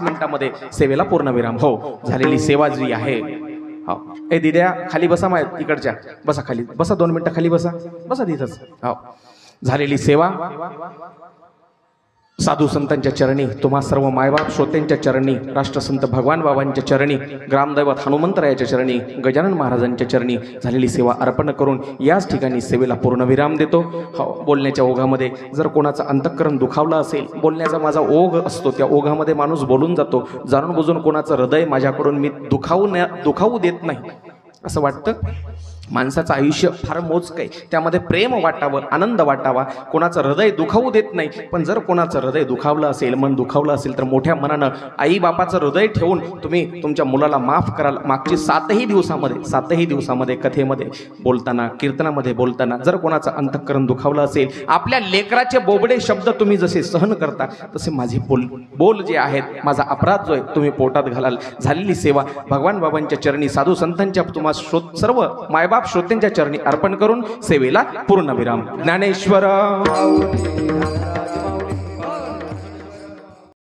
Speaker 3: मिनिटामध्ये सेवेला पूर्णविराम. हो, झालेली सेवा जी आहे. हो, ए दिद्या खाली बसा, माहित इकडच्या बसा, खाली बसा, 2 मिनिटं खाली बसा, बसा तिथंच. हो, झालेली सेवा साधू संतांच्या चरणी, तुम्हा सर्व मायबाप श्रोत्यांच्या चरणी, राष्ट्रसंत भगवान बाबांच्या चरणी, ग्रामदैवत हनुमंतरायाच्या चरणी, गजानन महाराजांच्या चरणी झालेली सेवा अर्पण करून याच ठिकाणी सेवेला पूर्णविराम देतो. हो, बोलण्याच्या ओघामध्ये जर कोणाचं अंतःकरण दुखावलं असेल, बोलण्याचा माझा ओघ असतो, त्या ओघामध्ये माणूस बोलून जातो. जाणून बुजून कोणाचं हृदय माझ्याकडून मी दुखावू देत नाही. असं वाटतं माणसाचं आयुष्य फार मोजकं आहे, त्यामध्ये प्रेम वाटावं, आनंद वाटावा, कोणाचं हृदय दुखावू देत नाही. पण जर कोणाचं हृदय दुखावलं असेल, मन दुखावलं असेल, तर मोठ्या मनानं आई बापाचं हृदय ठेवून तुम्ही तुमच्या मुलाला माफ कराल. मागची 7ही दिवसामध्ये कथेमध्ये बोलताना, कीर्तनामध्ये बोलताना जर कोणाचं अंतःकरण दुखावलं असेल, आपल्या लेकराचे बोबडे शब्द तुम्ही जसे सहन करता, तसे माझे बोल जे आहेत, माझा अपराध जो आहे तुम्ही पोटात घालाल. झालेली सेवा भगवान बाबांच्या चरणी, साधू संतांच्या, तुम्हा सर्व मायबाप श्रोत्यांच्या चरणी अर्पण करून सेवेला पूर्णविराम. ज्ञानेश्वर